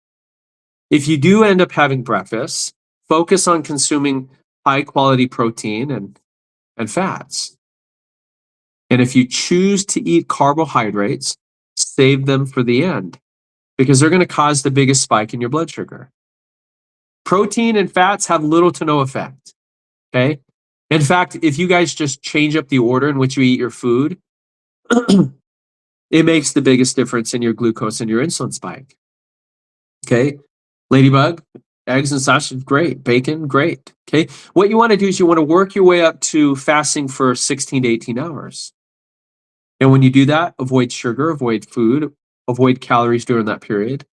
If you do end up having breakfast, focus on consuming high quality protein and fats. And if you choose to eat carbohydrates, save them for the end because they're going to cause the biggest spike in your blood sugar. Protein and fats have little to no effect. Okay. In fact, if you guys just change up the order in which you eat your food, it makes the biggest difference in your glucose and your insulin spike. Okay. Ladybug, eggs and sausage, great. Bacon, great. Okay. What you want to do is you want to work your way up to fasting for 16 to 18 hours. And when you do that, avoid sugar, avoid food, avoid calories during that period.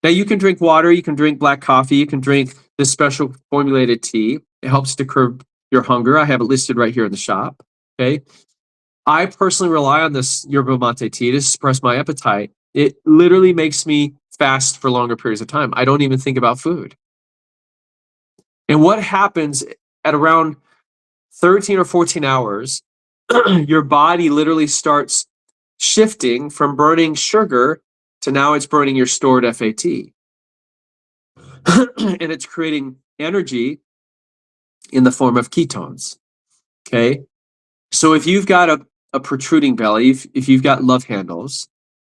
Now you can drink water, you can drink black coffee, you can drink this special formulated tea. It helps to curb your hunger. I have it listed right here in the shop. Okay. I personally rely on this yerba mate tea to suppress my appetite. It literally makes me fast for longer periods of time. I don't even think about food. And what happens at around 13 or 14 hours, your body literally starts shifting from burning sugar to now it's burning your stored FAT. And it's creating energy in the form of ketones. Okay. So if you've got a protruding belly, if you've got love handles,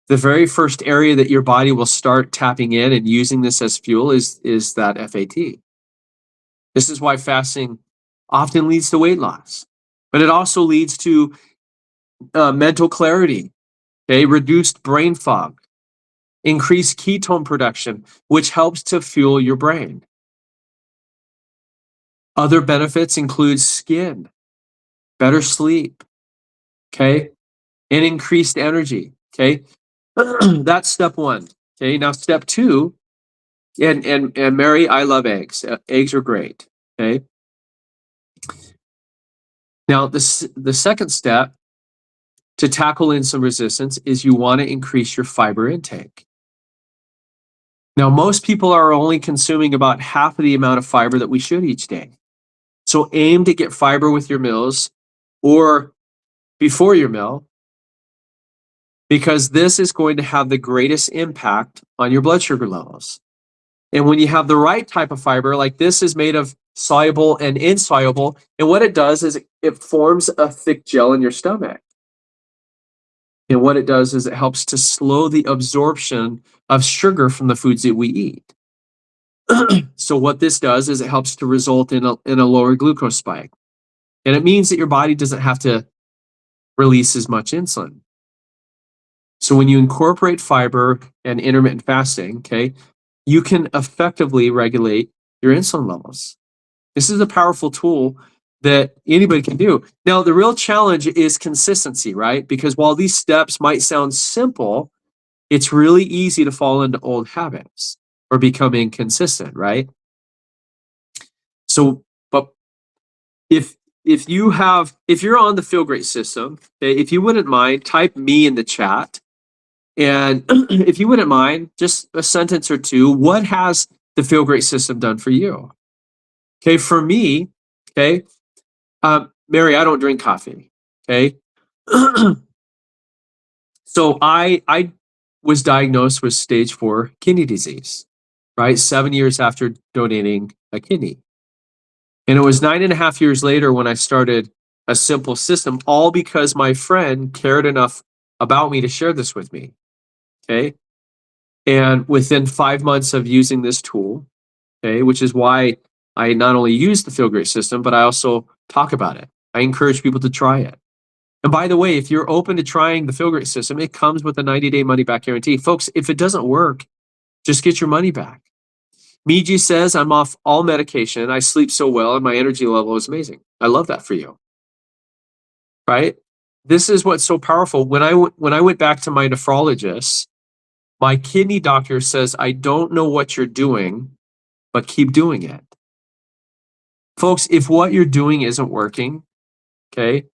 the very first area that your body will start tapping in and using this as fuel is that FAT. This is why fasting often leads to weight loss, but it also leads to mental clarity, okay, reduced brain fog, increased ketone production, which helps to fuel your brain. Other benefits include skin, better sleep, okay, and increased energy, okay. That's step one. Okay, now step two, and Mary, I love eggs. Eggs are great. Okay. Now the second step to tackle insulin resistance is you want to increase your fiber intake. Now most people are only consuming about half of the amount of fiber that we should each day. So aim to get fiber with your meals or before your meal, because this is going to have the greatest impact on your blood sugar levels. And when you have the right type of fiber, like this is made of soluble and insoluble, and what it does is it forms a thick gel in your stomach. And what it does is it helps to slow the absorption of sugar from the foods that we eat. So what this does is it helps to result in a lower glucose spike. And it means that your body doesn't have to release as much insulin. So when you incorporate fiber and intermittent fasting, okay, you can effectively regulate your insulin levels. This is a powerful tool that anybody can do. Now, the real challenge is consistency, right? Because while these steps might sound simple, it's really easy to fall into old habits or become inconsistent, right? So, but if you're on the Feel Great system, okay, if you wouldn't mind, type me in the chat. And if you wouldn't mind, just a sentence or two, what has the Feel Great system done for you? Okay, for me, okay, Mary, I don't drink coffee, okay? So I was diagnosed with stage 4 kidney disease, right? 7 years after donating a kidney. And it was 9.5 years later when I started a simple system, all because my friend cared enough about me to share this with me, okay? And within 5 months of using this tool, okay, which is why I not only use the Feel Great system, but I also talk about it. I encourage people to try it. And by the way, if you're open to trying the Feel Great system, it comes with a 90-day money-back guarantee. Folks, if it doesn't work, just get your money back. Miji says, I'm off all medication. I sleep so well and my energy level is amazing. I love that for you. Right? This is what's so powerful. When I went back to my nephrologist, my kidney doctor says, I don't know what you're doing, but keep doing it. Folks, if what you're doing isn't working, okay,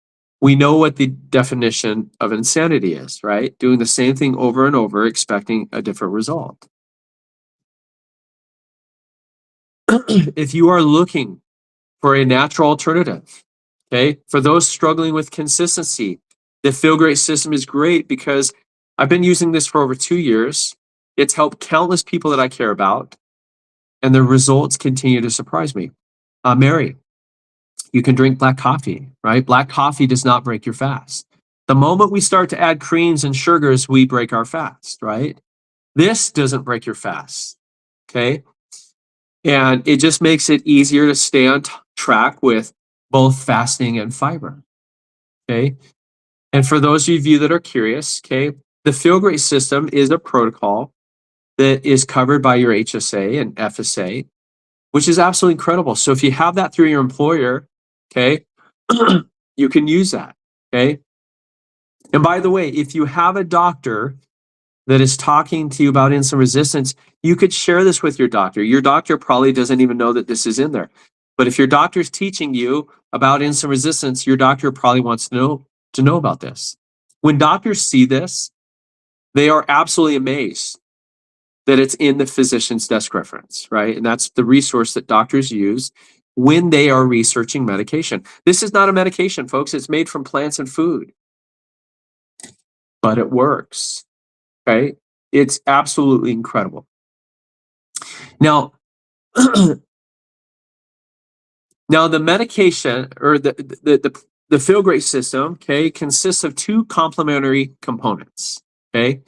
we know what the definition of insanity is, right? Doing the same thing over and over, expecting a different result. If you are looking for a natural alternative, okay, for those struggling with consistency, the Feel Great system is great because I've been using this for over 2 years. It's helped countless people that I care about, and the results continue to surprise me. Mary, you can drink black coffee, right? Black coffee does not break your fast. The moment we start to add creams and sugars, we break our fast, right? This doesn't break your fast, okay? And it just makes it easier to stay on track with both fasting and fiber, okay? And for those of you that are curious, okay, the Feel Great system is a protocol that is covered by your HSA and FSA, which is absolutely incredible. So if you have that through your employer, okay, you can use that, okay? And by the way, if you have a doctor that is talking to you about insulin resistance, you could share this with your doctor. Your doctor probably doesn't even know that this is in there. But if your doctor is teaching you about insulin resistance, your doctor probably wants to know about this. When doctors see this, they are absolutely amazed that it's in the physician's desk reference, right? And that's the resource that doctors use when they are researching medication. This is not a medication, folks. It's made from plants and food, but it works, okay? It's absolutely incredible. Now, now the medication or the Feel Great system, okay, consists of two complementary components, okay?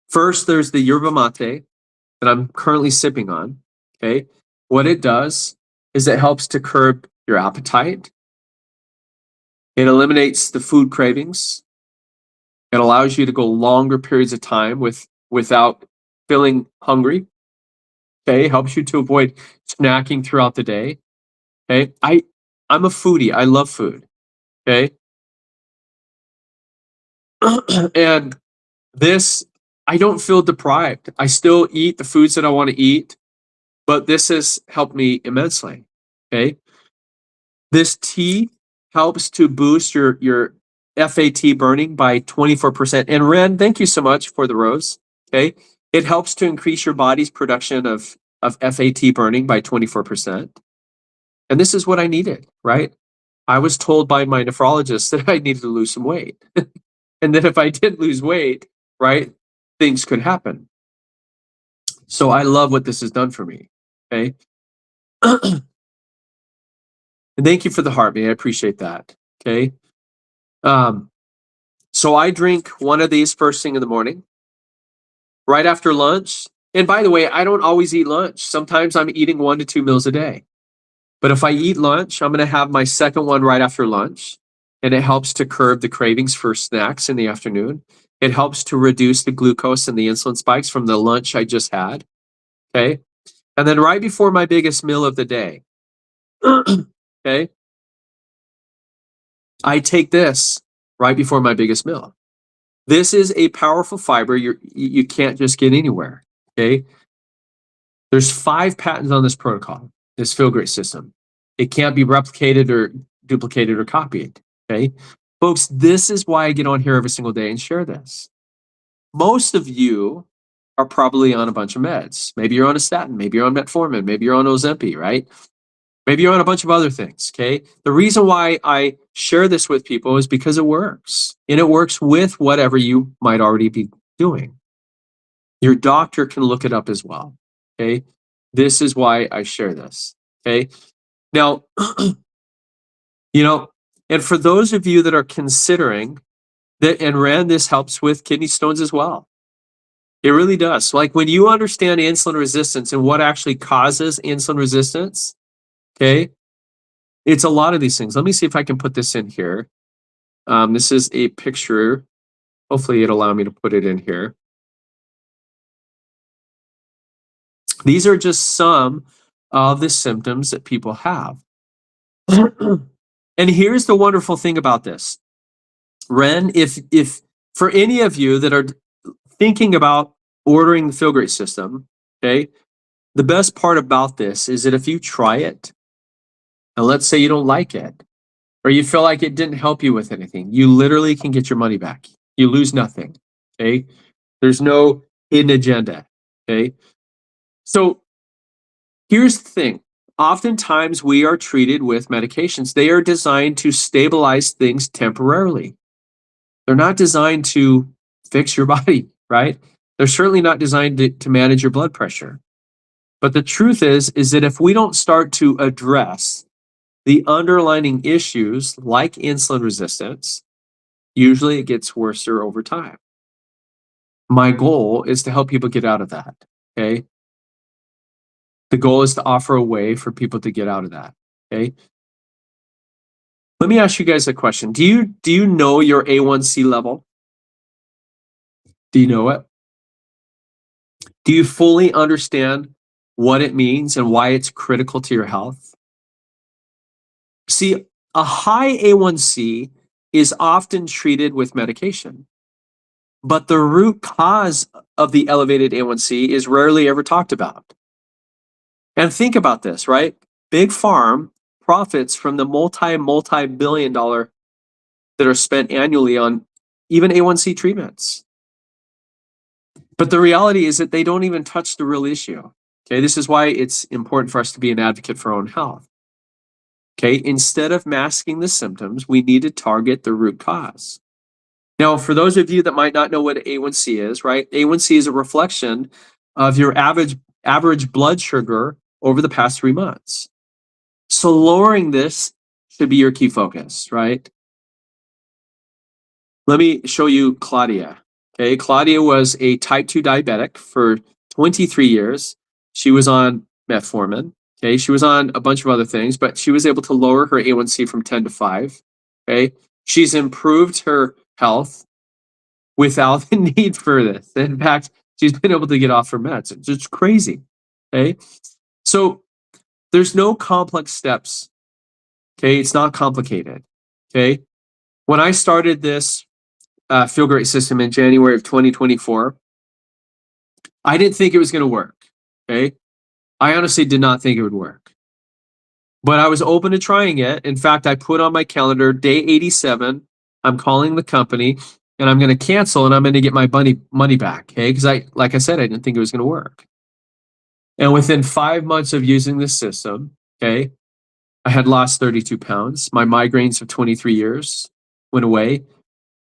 First, there's the yerba mate that I'm currently sipping on, okay? What it does is it helps to curb your appetite. It eliminates the food cravings. It allows you to go longer periods of time without feeling hungry. Okay, helps you to avoid snacking throughout the day. Okay, I'm a foodie. I love food. Okay, and this I don't feel deprived. I still eat the foods that I want to eat, but this has helped me immensely. Okay, this tea helps to boost your FAT burning by 24%. And Ren, thank you so much for the rose. Okay, it helps to increase your body's production of FAT burning by 24%. And this is what I needed, right? I was told by my nephrologist that I needed to lose some weight. And that if I didn't lose weight, right, things could happen. So I love what this has done for me. Okay. And thank you for the heart, man. I appreciate that. Okay. So I drink one of these first thing in the morning, right after lunch. And by the way, I don't always eat lunch. Sometimes I'm eating 1 to 2 meals a day. But if I eat lunch, I'm going to have my second one right after lunch. And it helps to curb the cravings for snacks in the afternoon. It helps to reduce the glucose and the insulin spikes from the lunch I just had. Okay. And then right before my biggest meal of the day, okay, I take this right before my biggest meal. This is a powerful fiber you can't just get anywhere. Okay. There's 5 patents on this protocol, this Feel Great system. It can't be replicated or duplicated or copied. Okay. Folks, this is why I get on here every single day and share this. Most of you are probably on a bunch of meds. Maybe you're on a statin, maybe you're on metformin, maybe you're on Ozempic, right? Maybe you're on a bunch of other things, okay? The reason why I share this with people is because it works. And it works with whatever you might already be doing. Your doctor can look it up as well, okay? This is why I share this, okay? Now, you know, and for those of you that are considering that, and Rand, this helps with kidney stones as well. It really does. Like when you understand insulin resistance and what actually causes insulin resistance, okay, it's a lot of these things. Let me see if I can put this in here. This is a picture. Hopefully it'll allow me to put it in here. These are just some of the symptoms that people have. And here's the wonderful thing about this. Ren, if for any of you that are thinking about ordering the Feel Great system, okay, the best part about this is that if you try it, and let's say you don't like it, or you feel like it didn't help you with anything, you literally can get your money back. You lose nothing, okay? There's no hidden agenda, okay? So here's the thing. Oftentimes we are treated with medications. They are designed to stabilize things temporarily. They're not designed to fix your body, right? They're certainly not designed to manage your blood pressure. But the truth is that if we don't start to address the underlying issues like insulin resistance, usually it gets worse over time. My goal is to help people get out of that, okay? The goal is to offer a way for people to get out of that, okay? Let me ask you guys a question. Do you know your A1C level? Do you know it? Do you fully understand what it means and why it's critical to your health? See, a high A1C is often treated with medication, but the root cause of the elevated A1C is rarely ever talked about. And think about this, right? Big Pharma profits from the multi-billion dollar that are spent annually on even A1C treatments. But the reality is that they don't even touch the real issue. Okay, this is why it's important for us to be an advocate for our own health. Okay, instead of masking the symptoms, we need to target the root cause. Now, for those of you that might not know what A1C is, right? A1C is a reflection of your average blood sugar over the past 3 months. So lowering this should be your key focus, right? Let me show you Claudia. Okay, Claudia was a type 2 diabetic for 23 years. She was on metformin. Okay, she was on a bunch of other things, but she was able to lower her A1C from 10 to 5. Okay, she's improved her health without the need for this. In fact, she's been able to get off her meds. It's just crazy. Okay, so there's no complex steps. Okay, it's not complicated. Okay, when I started this Feel Great system in January of 2024, I didn't think it was going to work. Okay, I honestly did not think it would work, but I was open to trying it. In fact, I put on my calendar day 87. I'm calling the company and I'm going to cancel and I'm going to get my money back. Okay, because like I said, I didn't think it was going to work. And within 5 months of using this system, okay, I had lost 32 pounds. My migraines of 23 years went away.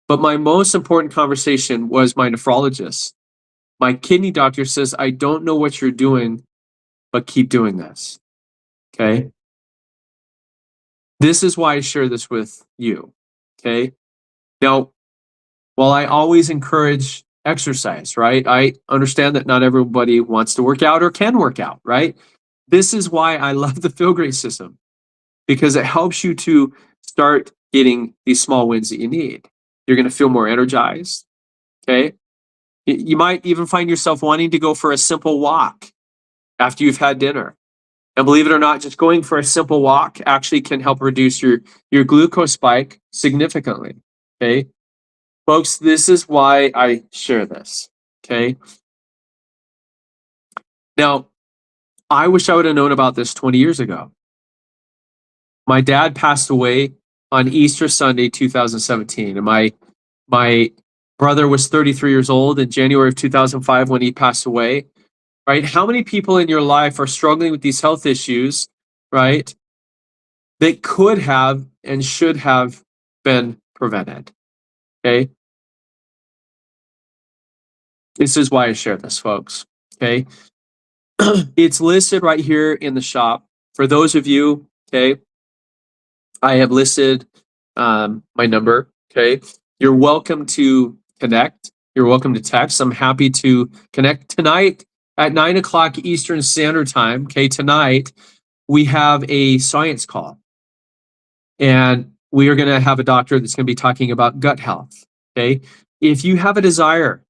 But my most important conversation was my nephrologist. My kidney doctor says, I don't know what you're doing, but keep doing this. Okay. This is why I share this with you. Okay. Now, while I always encourage exercise, right? I understand that not everybody wants to work out or can work out, right? This is why I love the Feel Great system, because it helps you to start getting these small wins that you need. You're going to feel more energized. Okay. You might even find yourself wanting to go for a simple walk after you've had dinner. And believe it or not, just going for a simple walk actually can help reduce your glucose spike significantly. Okay. Folks, this is why I share this. Okay. Now, I wish I would have known about this 20 years ago. My dad passed away on Easter Sunday, 2017. And my brother was 33 years old in January of 2005 when he passed away, right? How many people in your life are struggling with these health issues, right? That could have and should have been prevented, okay? This is why I share this, folks, okay? It's listed right here in the shop. For those of you, okay, I have listed my number, okay? You're welcome to connect. You're welcome to text. I'm happy to connect. Tonight at 9 o'clock Eastern Standard Time, okay, tonight we have a science call. And we are going to have a doctor that's going to be talking about gut health, okay? If you have a desire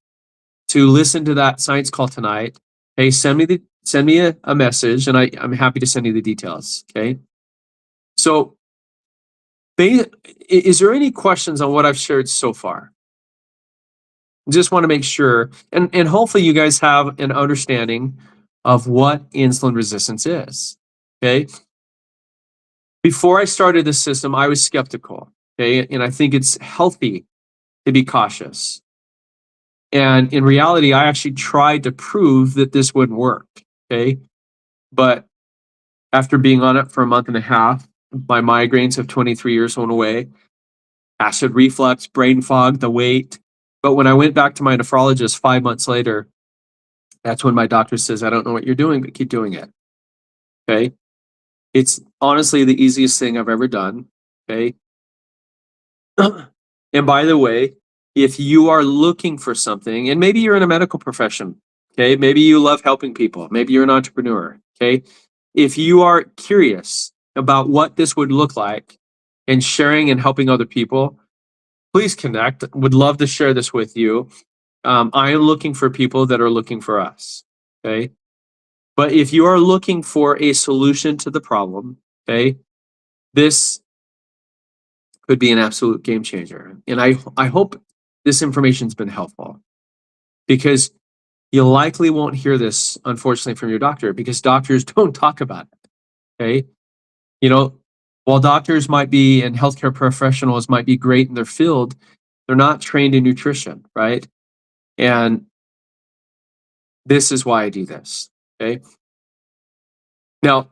to listen to that science call tonight, Hey, send me a message, and I'm happy to send you the details. Okay. So, is there any questions on what I've shared so far? Just want to make sure, and hopefully you guys have an understanding of what insulin resistance is. Okay. Before I started this system, I was skeptical. Okay. And I think it's healthy to be cautious. And in reality, I actually tried to prove that this would work. Okay. But after being on it for a month and a half, my migraines of 23 years went away, acid reflux, brain fog, the weight. But when I went back to my nephrologist 5 months later, that's when my doctor says, I don't know what you're doing, but keep doing it. Okay. It's honestly the easiest thing I've ever done. Okay. And by the way, if you are looking for something, and maybe you're in a medical profession, okay, maybe you love helping people, maybe you're an entrepreneur, okay, if you are curious about what this would look like and sharing and helping other people, please connect. Would love to share this with you. I am looking for people that are looking for us, okay? But if you are looking for a solution to the problem, okay, this could be an absolute game changer. And I hope this information's been helpful, because you likely won't hear this, unfortunately, from your doctor, because doctors don't talk about it. Okay. You know, while doctors might be and healthcare professionals might be great in their field, they're not trained in nutrition, right? And this is why I do this. Okay. Now,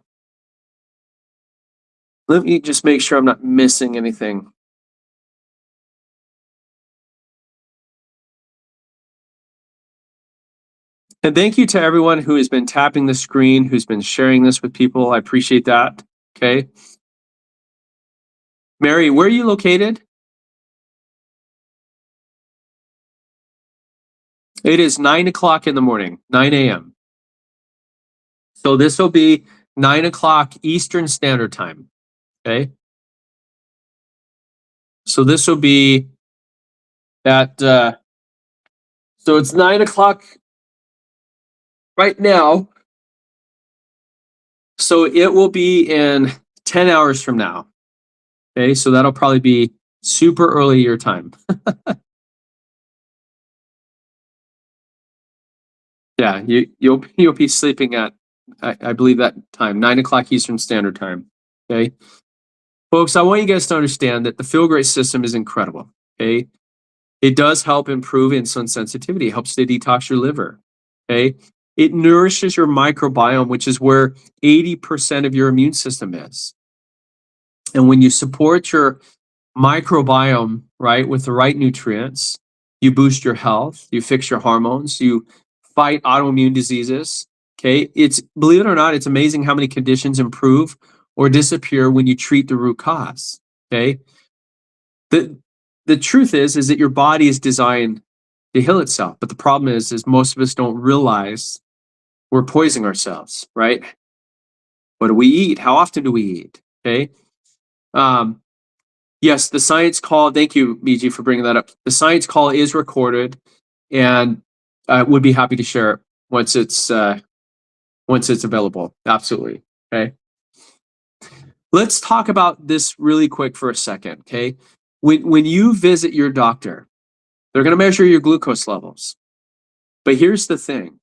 let me just make sure I'm not missing anything. And thank you to everyone who has been tapping the screen, who's been sharing this with people. I appreciate that. Okay. Mary, where are you located? It is 9 o'clock in the morning, 9 a.m. So this will be 9 o'clock Eastern Standard Time. Okay. So this will be at, so it's 9 o'clock right now. So it will be in 10 hours from now. Okay. So that'll probably be super early your time. Yeah. You'll be sleeping at, I believe that time, 9 o'clock Eastern Standard Time. Okay. Folks, I want you guys to understand that the Feel Great system is incredible. Okay. It does help improve insulin sensitivity. It helps to detox your liver. Okay. It nourishes your microbiome, which is where 80% of your immune system is. And when you support your microbiome, right, with the right nutrients, you boost your health, you fix your hormones, you fight autoimmune diseases. Okay. It's, believe it or not, it's amazing how many conditions improve or disappear when you treat the root cause. Okay. The truth is that your body is designed to heal itself. But the problem is most of us don't realize we're poisoning ourselves, right? What do we eat? How often do we eat? Okay. Yes, the science call. Thank you, Miji, for bringing that up. The science call is recorded, and would be happy to share it once it's available. Absolutely. Okay. Let's talk about this really quick for a second. Okay. When you visit your doctor, they're going to measure your glucose levels. But here's the thing.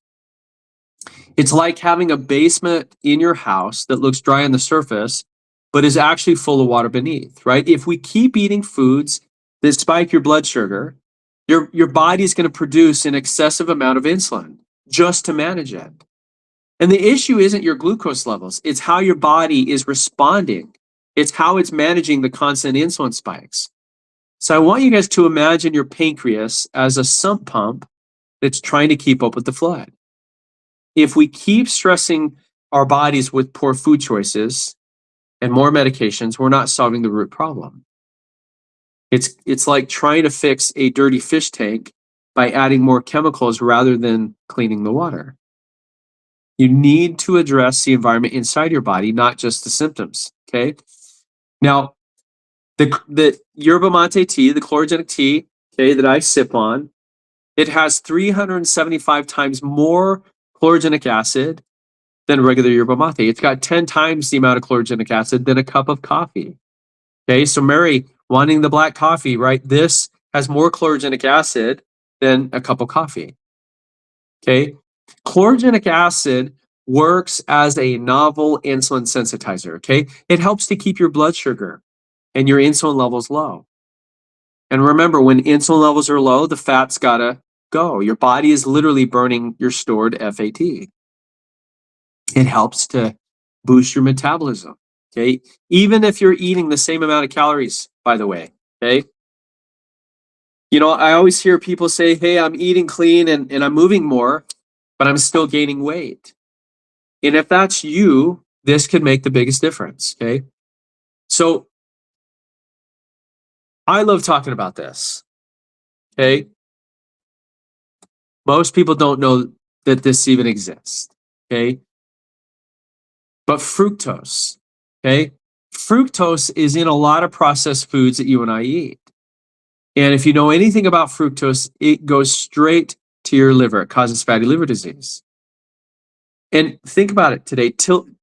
It's like having a basement in your house that looks dry on the surface, but is actually full of water beneath, right? If we keep eating foods that spike your blood sugar, your body's going to produce an excessive amount of insulin just to manage it. And the issue isn't your glucose levels. It's how your body is responding. It's how it's managing the constant insulin spikes. So I want you guys to imagine your pancreas as a sump pump that's trying to keep up with the flood. If we keep stressing our bodies with poor food choices and more medications, we're not solving the root problem. It's like trying to fix a dirty fish tank by adding more chemicals rather than cleaning the water. You need to address the environment inside your body, not just the symptoms. Okay. Now, the yerba mate tea, the chlorogenic tea, okay, that I sip on, it has 375 times more chlorogenic acid than regular yerba mate. It's got 10 times the amount of chlorogenic acid than a cup of coffee. Okay, so Mary, wanting the black coffee, right? This has more chlorogenic acid than a cup of coffee. Okay, chlorogenic acid works as a novel insulin sensitizer. Okay, it helps to keep your blood sugar and your insulin levels low. And remember, when insulin levels are low, the fat's gotta go. Your body is literally burning your stored FAT. It helps to boost your metabolism. Okay, even if you're eating the same amount of calories, by the way. Okay, you know, I always hear people say, hey, I'm eating clean and I'm moving more, but I'm still gaining weight. And if that's you, this could make the biggest difference. Okay, so I love talking about this. Okay, most people don't know that this even exists. Okay, but fructose. Okay, fructose is in a lot of processed foods that you and I eat. And if you know anything about fructose, it goes straight to your liver. It causes fatty liver disease. And think about it today.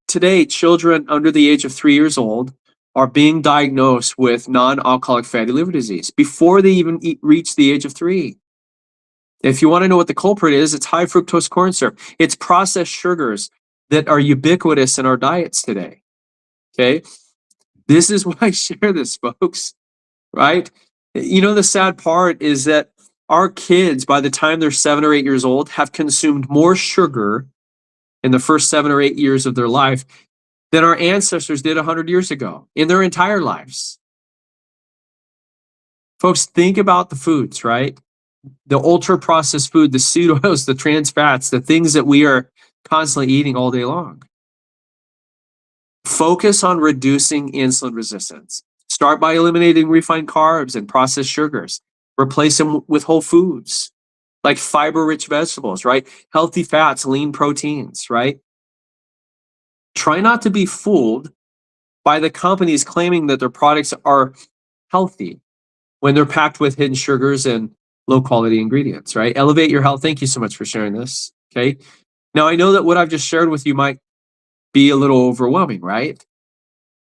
Today, children under the age of 3 years old are being diagnosed with non-alcoholic fatty liver disease before they even reach the age of 3. If you want to know what the culprit is, it's high fructose corn syrup. It's processed sugars that are ubiquitous in our diets today. Okay? This is why I share this, folks, right? You know, the sad part is that our kids, by the time they're 7 or 8 years old, have consumed more sugar in the first 7 or 8 years of their life than our ancestors did 100 years ago in their entire lives. Folks, think about the foods, right? The ultra processed food, the seed oils, the trans fats, the things that we are constantly eating all day long. Focus on reducing insulin resistance. Start by eliminating refined carbs and processed sugars. Replace them with whole foods like fiber-rich vegetables, right? Healthy fats, lean proteins, right? Try not to be fooled by the companies claiming that their products are healthy when they're packed with hidden sugars and low-quality ingredients, right? Elevate your health. Thank you so much for sharing this, okay? Now, I know that what I've just shared with you might be a little overwhelming, right?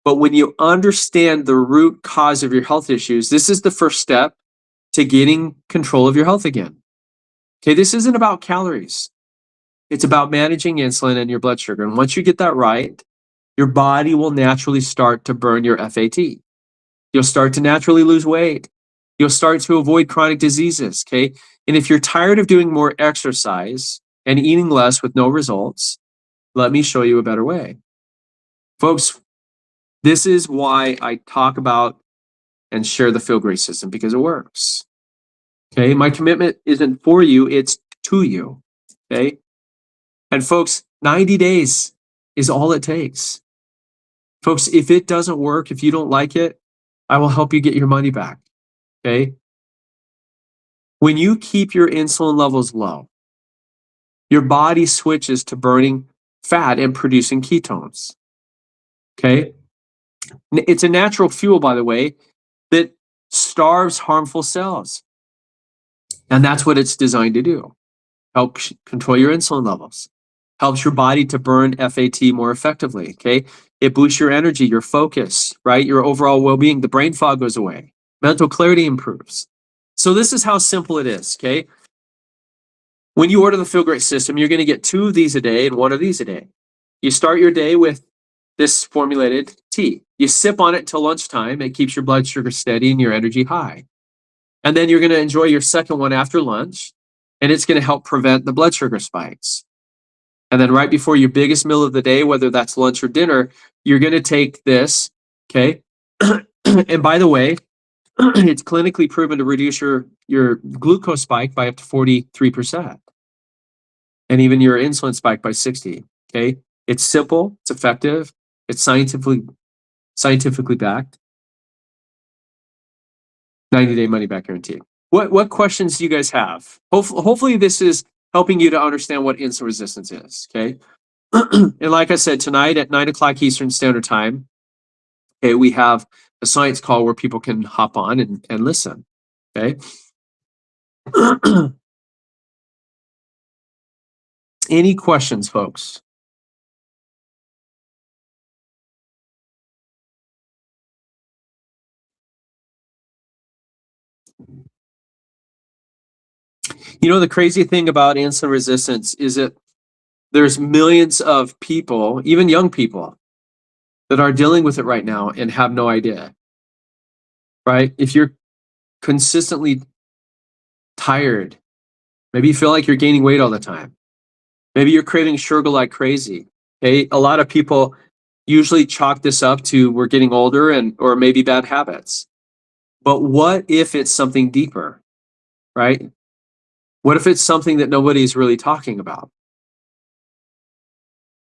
But when you understand the root cause of your health issues, this is the first step to getting control of your health again. Okay, this isn't about calories. It's about managing insulin and your blood sugar. And once you get that right, your body will naturally start to burn your FAT. You'll start to naturally lose weight. You'll start to avoid chronic diseases, okay? And if you're tired of doing more exercise and eating less with no results, let me show you a better way. Folks, this is why I talk about and share the Feel Great system, because it works. Okay, my commitment isn't for you, it's to you. Okay, and folks, 90 days is all it takes. Folks, if it doesn't work, if you don't like it, I will help you get your money back. Okay, when you keep your insulin levels low, your body switches to burning fat and producing ketones. Okay, it's a natural fuel, by the way, that starves harmful cells. And that's what it's designed to do. Help control your insulin levels. Helps your body to burn FAT more effectively, okay? It boosts your energy, your focus, right? Your overall well-being. The brain fog goes away. Mental clarity improves. So this is how simple it is, okay? When you order the Feel Great system, you're going to get 2 of these a day and 1 of these a day. You start your day with this formulated tea. You sip on it until lunchtime. It keeps your blood sugar steady and your energy high. And then you're going to enjoy your second one after lunch, and it's going to help prevent the blood sugar spikes. And then right before your biggest meal of the day, whether that's lunch or dinner, you're going to take this, okay? And by the way, it's clinically proven to reduce your glucose spike by up to 43%, and even your insulin spike by 60, okay? It's simple, it's effective, it's scientifically backed. 90-day money back guarantee. What questions do you guys have? Hopefully this is helping you to understand what insulin resistance is, okay? And like I said, tonight at 9 o'clock Eastern Standard Time, okay, we have a science call where people can hop on and listen, okay? Any questions, folks? You know, the crazy thing about insulin resistance is that there's millions of people, even young people, that are dealing with it right now and have no idea, right? If you're consistently tired, maybe you feel like you're gaining weight all the time, maybe you're craving sugar like crazy. Okay, a lot of people usually chalk this up to we're getting older and or maybe bad habits. But what if it's something deeper, right? What if it's something that nobody's really talking about?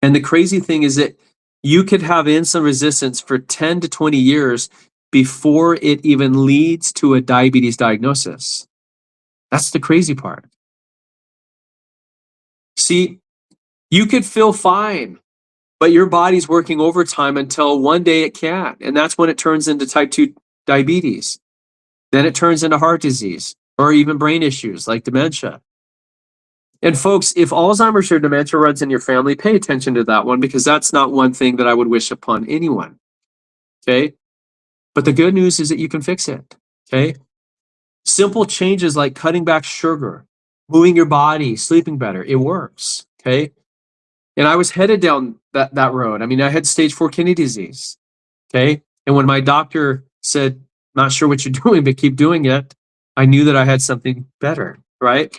And the crazy thing is that you could have insulin resistance for 10 to 20 years before it even leads to a diabetes diagnosis. That's the crazy part. See, you could feel fine, but your body's working overtime until one day it can't. And that's when it turns into type 2 diabetes. Then it turns into heart disease or even brain issues like dementia. And folks, if Alzheimer's or dementia runs in your family, pay attention to that one because that's not one thing that I would wish upon anyone. Okay. But the good news is that you can fix it. Okay. Simple changes like cutting back sugar, moving your body, sleeping better, it works. Okay. And I was headed down that road. I mean, I had stage 4 kidney disease. Okay. And when my doctor said, not sure what you're doing, but keep doing it, I knew that I had something better. Right.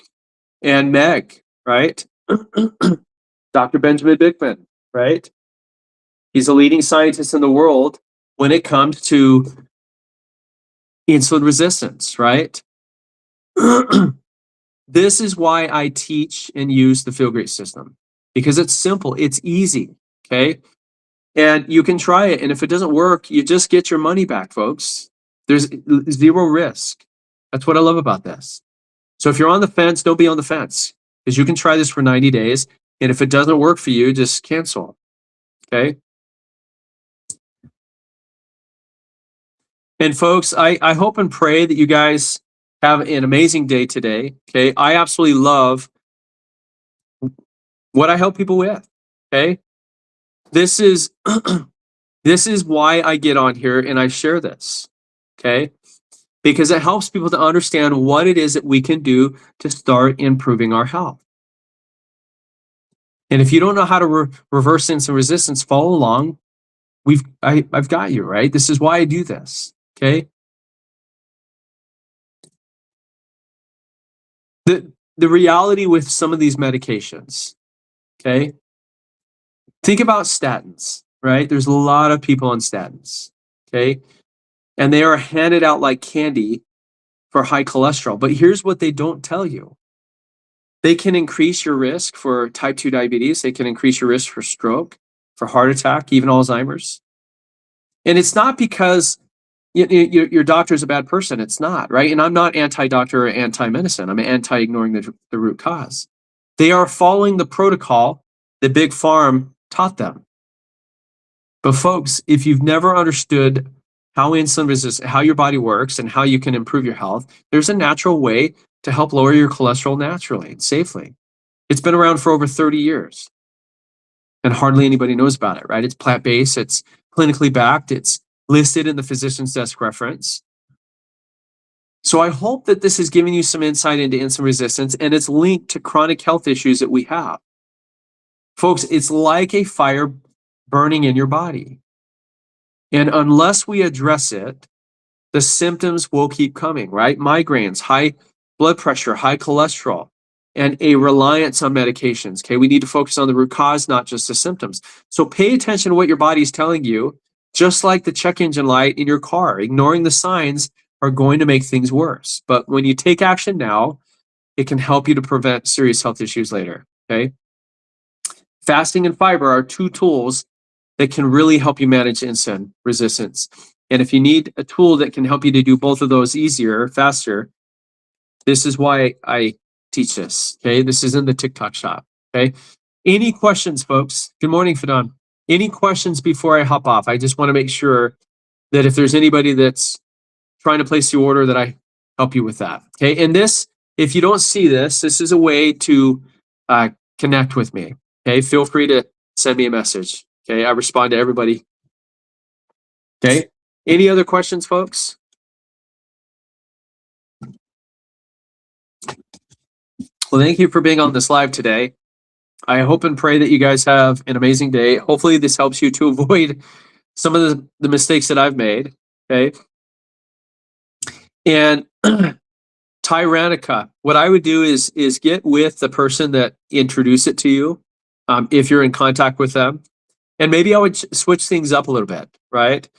And Meg, right? Dr. Benjamin Bickman, right? He's a leading scientist in the world when it comes to insulin resistance, right? This is why I teach and use the Feel Great system because it's simple, it's easy, okay? And you can try it. And if it doesn't work, you just get your money back, folks. There's zero risk. That's what I love about this. So if you're on the fence, don't be on the fence because you can try this for 90 days. And if it doesn't work for you, just cancel, okay? And folks, I hope and pray that you guys have an amazing day today. Okay. I absolutely love what I help people with. Okay. This is this is why I get on here and I share this. Okay. Because it helps people to understand what it is that we can do to start improving our health. And if you don't know how to reverse insulin resistance, follow along. I've got you, right? This is why I do this. Okay. The reality with some of these medications, okay? Think about statins, right? There's a lot of people on statins, okay? And they are handed out like candy for high cholesterol. But here's what they don't tell you. They can increase your risk for type 2 diabetes. They can increase your risk for stroke, for heart attack, even Alzheimer's. And it's not because your doctor is a bad person. It's not, right? And I'm not anti-doctor or anti-medicine. I'm anti-ignoring the root cause. They are following the protocol that Big Pharma taught them. But folks, if you've never understood how insulin resistance, how your body works and how you can improve your health, there's a natural way to help lower your cholesterol naturally and safely. It's been around for over 30 years and hardly anybody knows about it, right? It's plant-based, it's clinically backed, it's listed in the physician's desk reference. So I hope that this is giving you some insight into insulin resistance and it's linked to chronic health issues that we have. Folks, it's like a fire burning in your body. And unless we address it, the symptoms will keep coming, right? Migraines, high blood pressure, high cholesterol, and a reliance on medications. Okay, we need to focus on the root cause, not just the symptoms. So pay attention to what your body's telling you, just like the check engine light in your car. Ignoring the signs are going to make things worse. But when you take action now, it can help you to prevent serious health issues later, okay? Fasting and fiber are two tools that can really help you manage insulin resistance. And if you need a tool that can help you to do both of those easier, faster, this is why I teach this, okay? This is in the TikTok shop, okay? Any questions, folks? Good morning, Fadon. Any questions before I hop off? I just want to make sure that if there's anybody that's trying to place the order that I help you with that, okay? And this, if you don't see this, this is a way to connect with me. Okay, feel free to send me a message. Okay, I respond to everybody. Okay, any other questions, folks? Well, thank you for being on this live today. I hope and pray that you guys have an amazing day. Hopefully this helps you to avoid some of the mistakes that I've made. Okay. And Tyrannica, what I would do is get with the person that introduced it to you, if you're in contact with them, and maybe I would switch things up a little bit, right?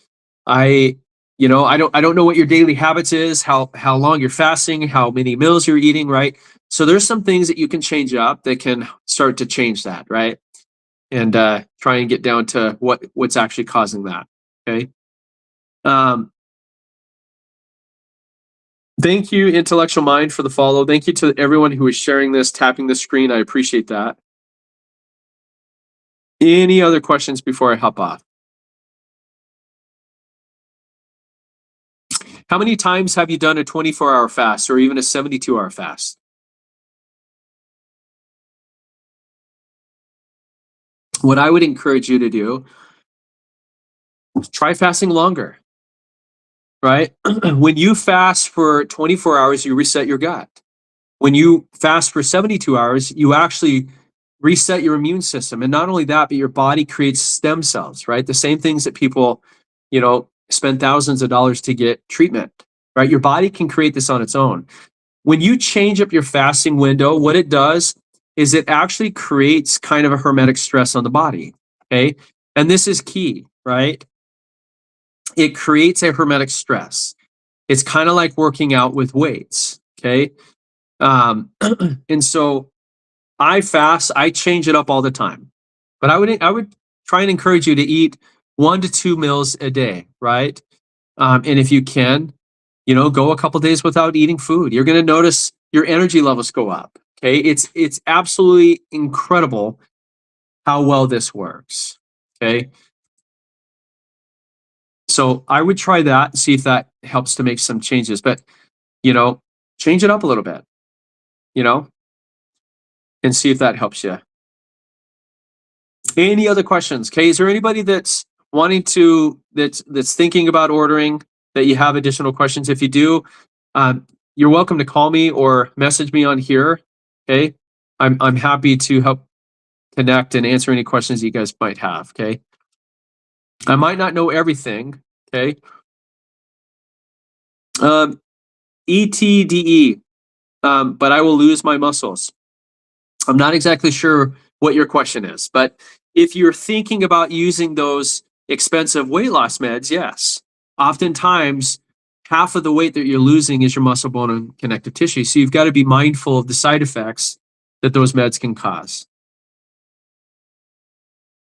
I I don't know what your daily habits is, how long you're fasting, how many meals you're eating, right? So there's some things that you can change up that can start to change that, right? And try and get down to what's actually causing that. Okay. Um, Thank you, Intellectual Mind, for the follow. Thank you to everyone who is sharing this, tapping the screen. I appreciate that. Any other questions before I hop off? How many times have you done a 24-hour fast or even a 72-hour fast? What I would encourage you to do is try fasting longer, right? When you fast for 24 hours, you reset your gut. When you fast for 72 hours, you actually reset your immune system. And not only that, but your body creates stem cells, right? The same things that people, spend thousands of dollars to get treatment, right? Your body can create this on its own. When you change up your fasting window, what it does is it actually creates kind of a hermetic stress on the body, okay? And this is key, right? It creates a hermetic stress. It's kind of like working out with weights, okay? And so I fast, I change it up all the time. But I would try and encourage you to eat 1 to 2 meals a day, right? And if you can, go a couple days without eating food. You're going to notice your energy levels go up. Okay, it's absolutely incredible how well this works. Okay, so I would try that and see if that helps to make some changes. But change it up a little bit. You know, and see if that helps you. Any other questions? Okay, is there anybody that's that's thinking about ordering that you have additional questions? If you do, you're welcome to call me or message me on here. Okay, I'm happy to help connect and answer any questions you guys might have. Okay, I might not know everything. Okay, ETDE, but I will lose my muscles. I'm not exactly sure what your question is, but if you're thinking about using those expensive weight loss meds, yes. Oftentimes, half of the weight that you're losing is your muscle, bone, and connective tissue. So you've got to be mindful of the side effects that those meds can cause.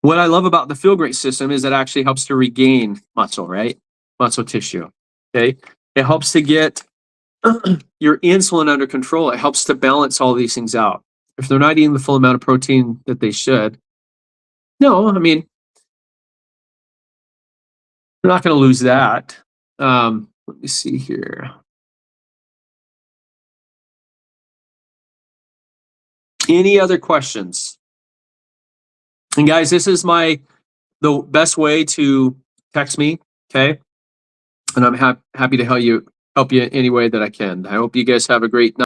What I love about the Feel Great system is it actually helps to regain muscle, right? Muscle tissue. Okay. It helps to get your insulin under control. It helps to balance all these things out. If they're not eating the full amount of protein that they should, no, I mean, they're not going to lose that. Let me see here. Any other questions? And guys, this is the best way to text me, okay? And I'm happy to help you any way that I can. I hope you guys have a great night.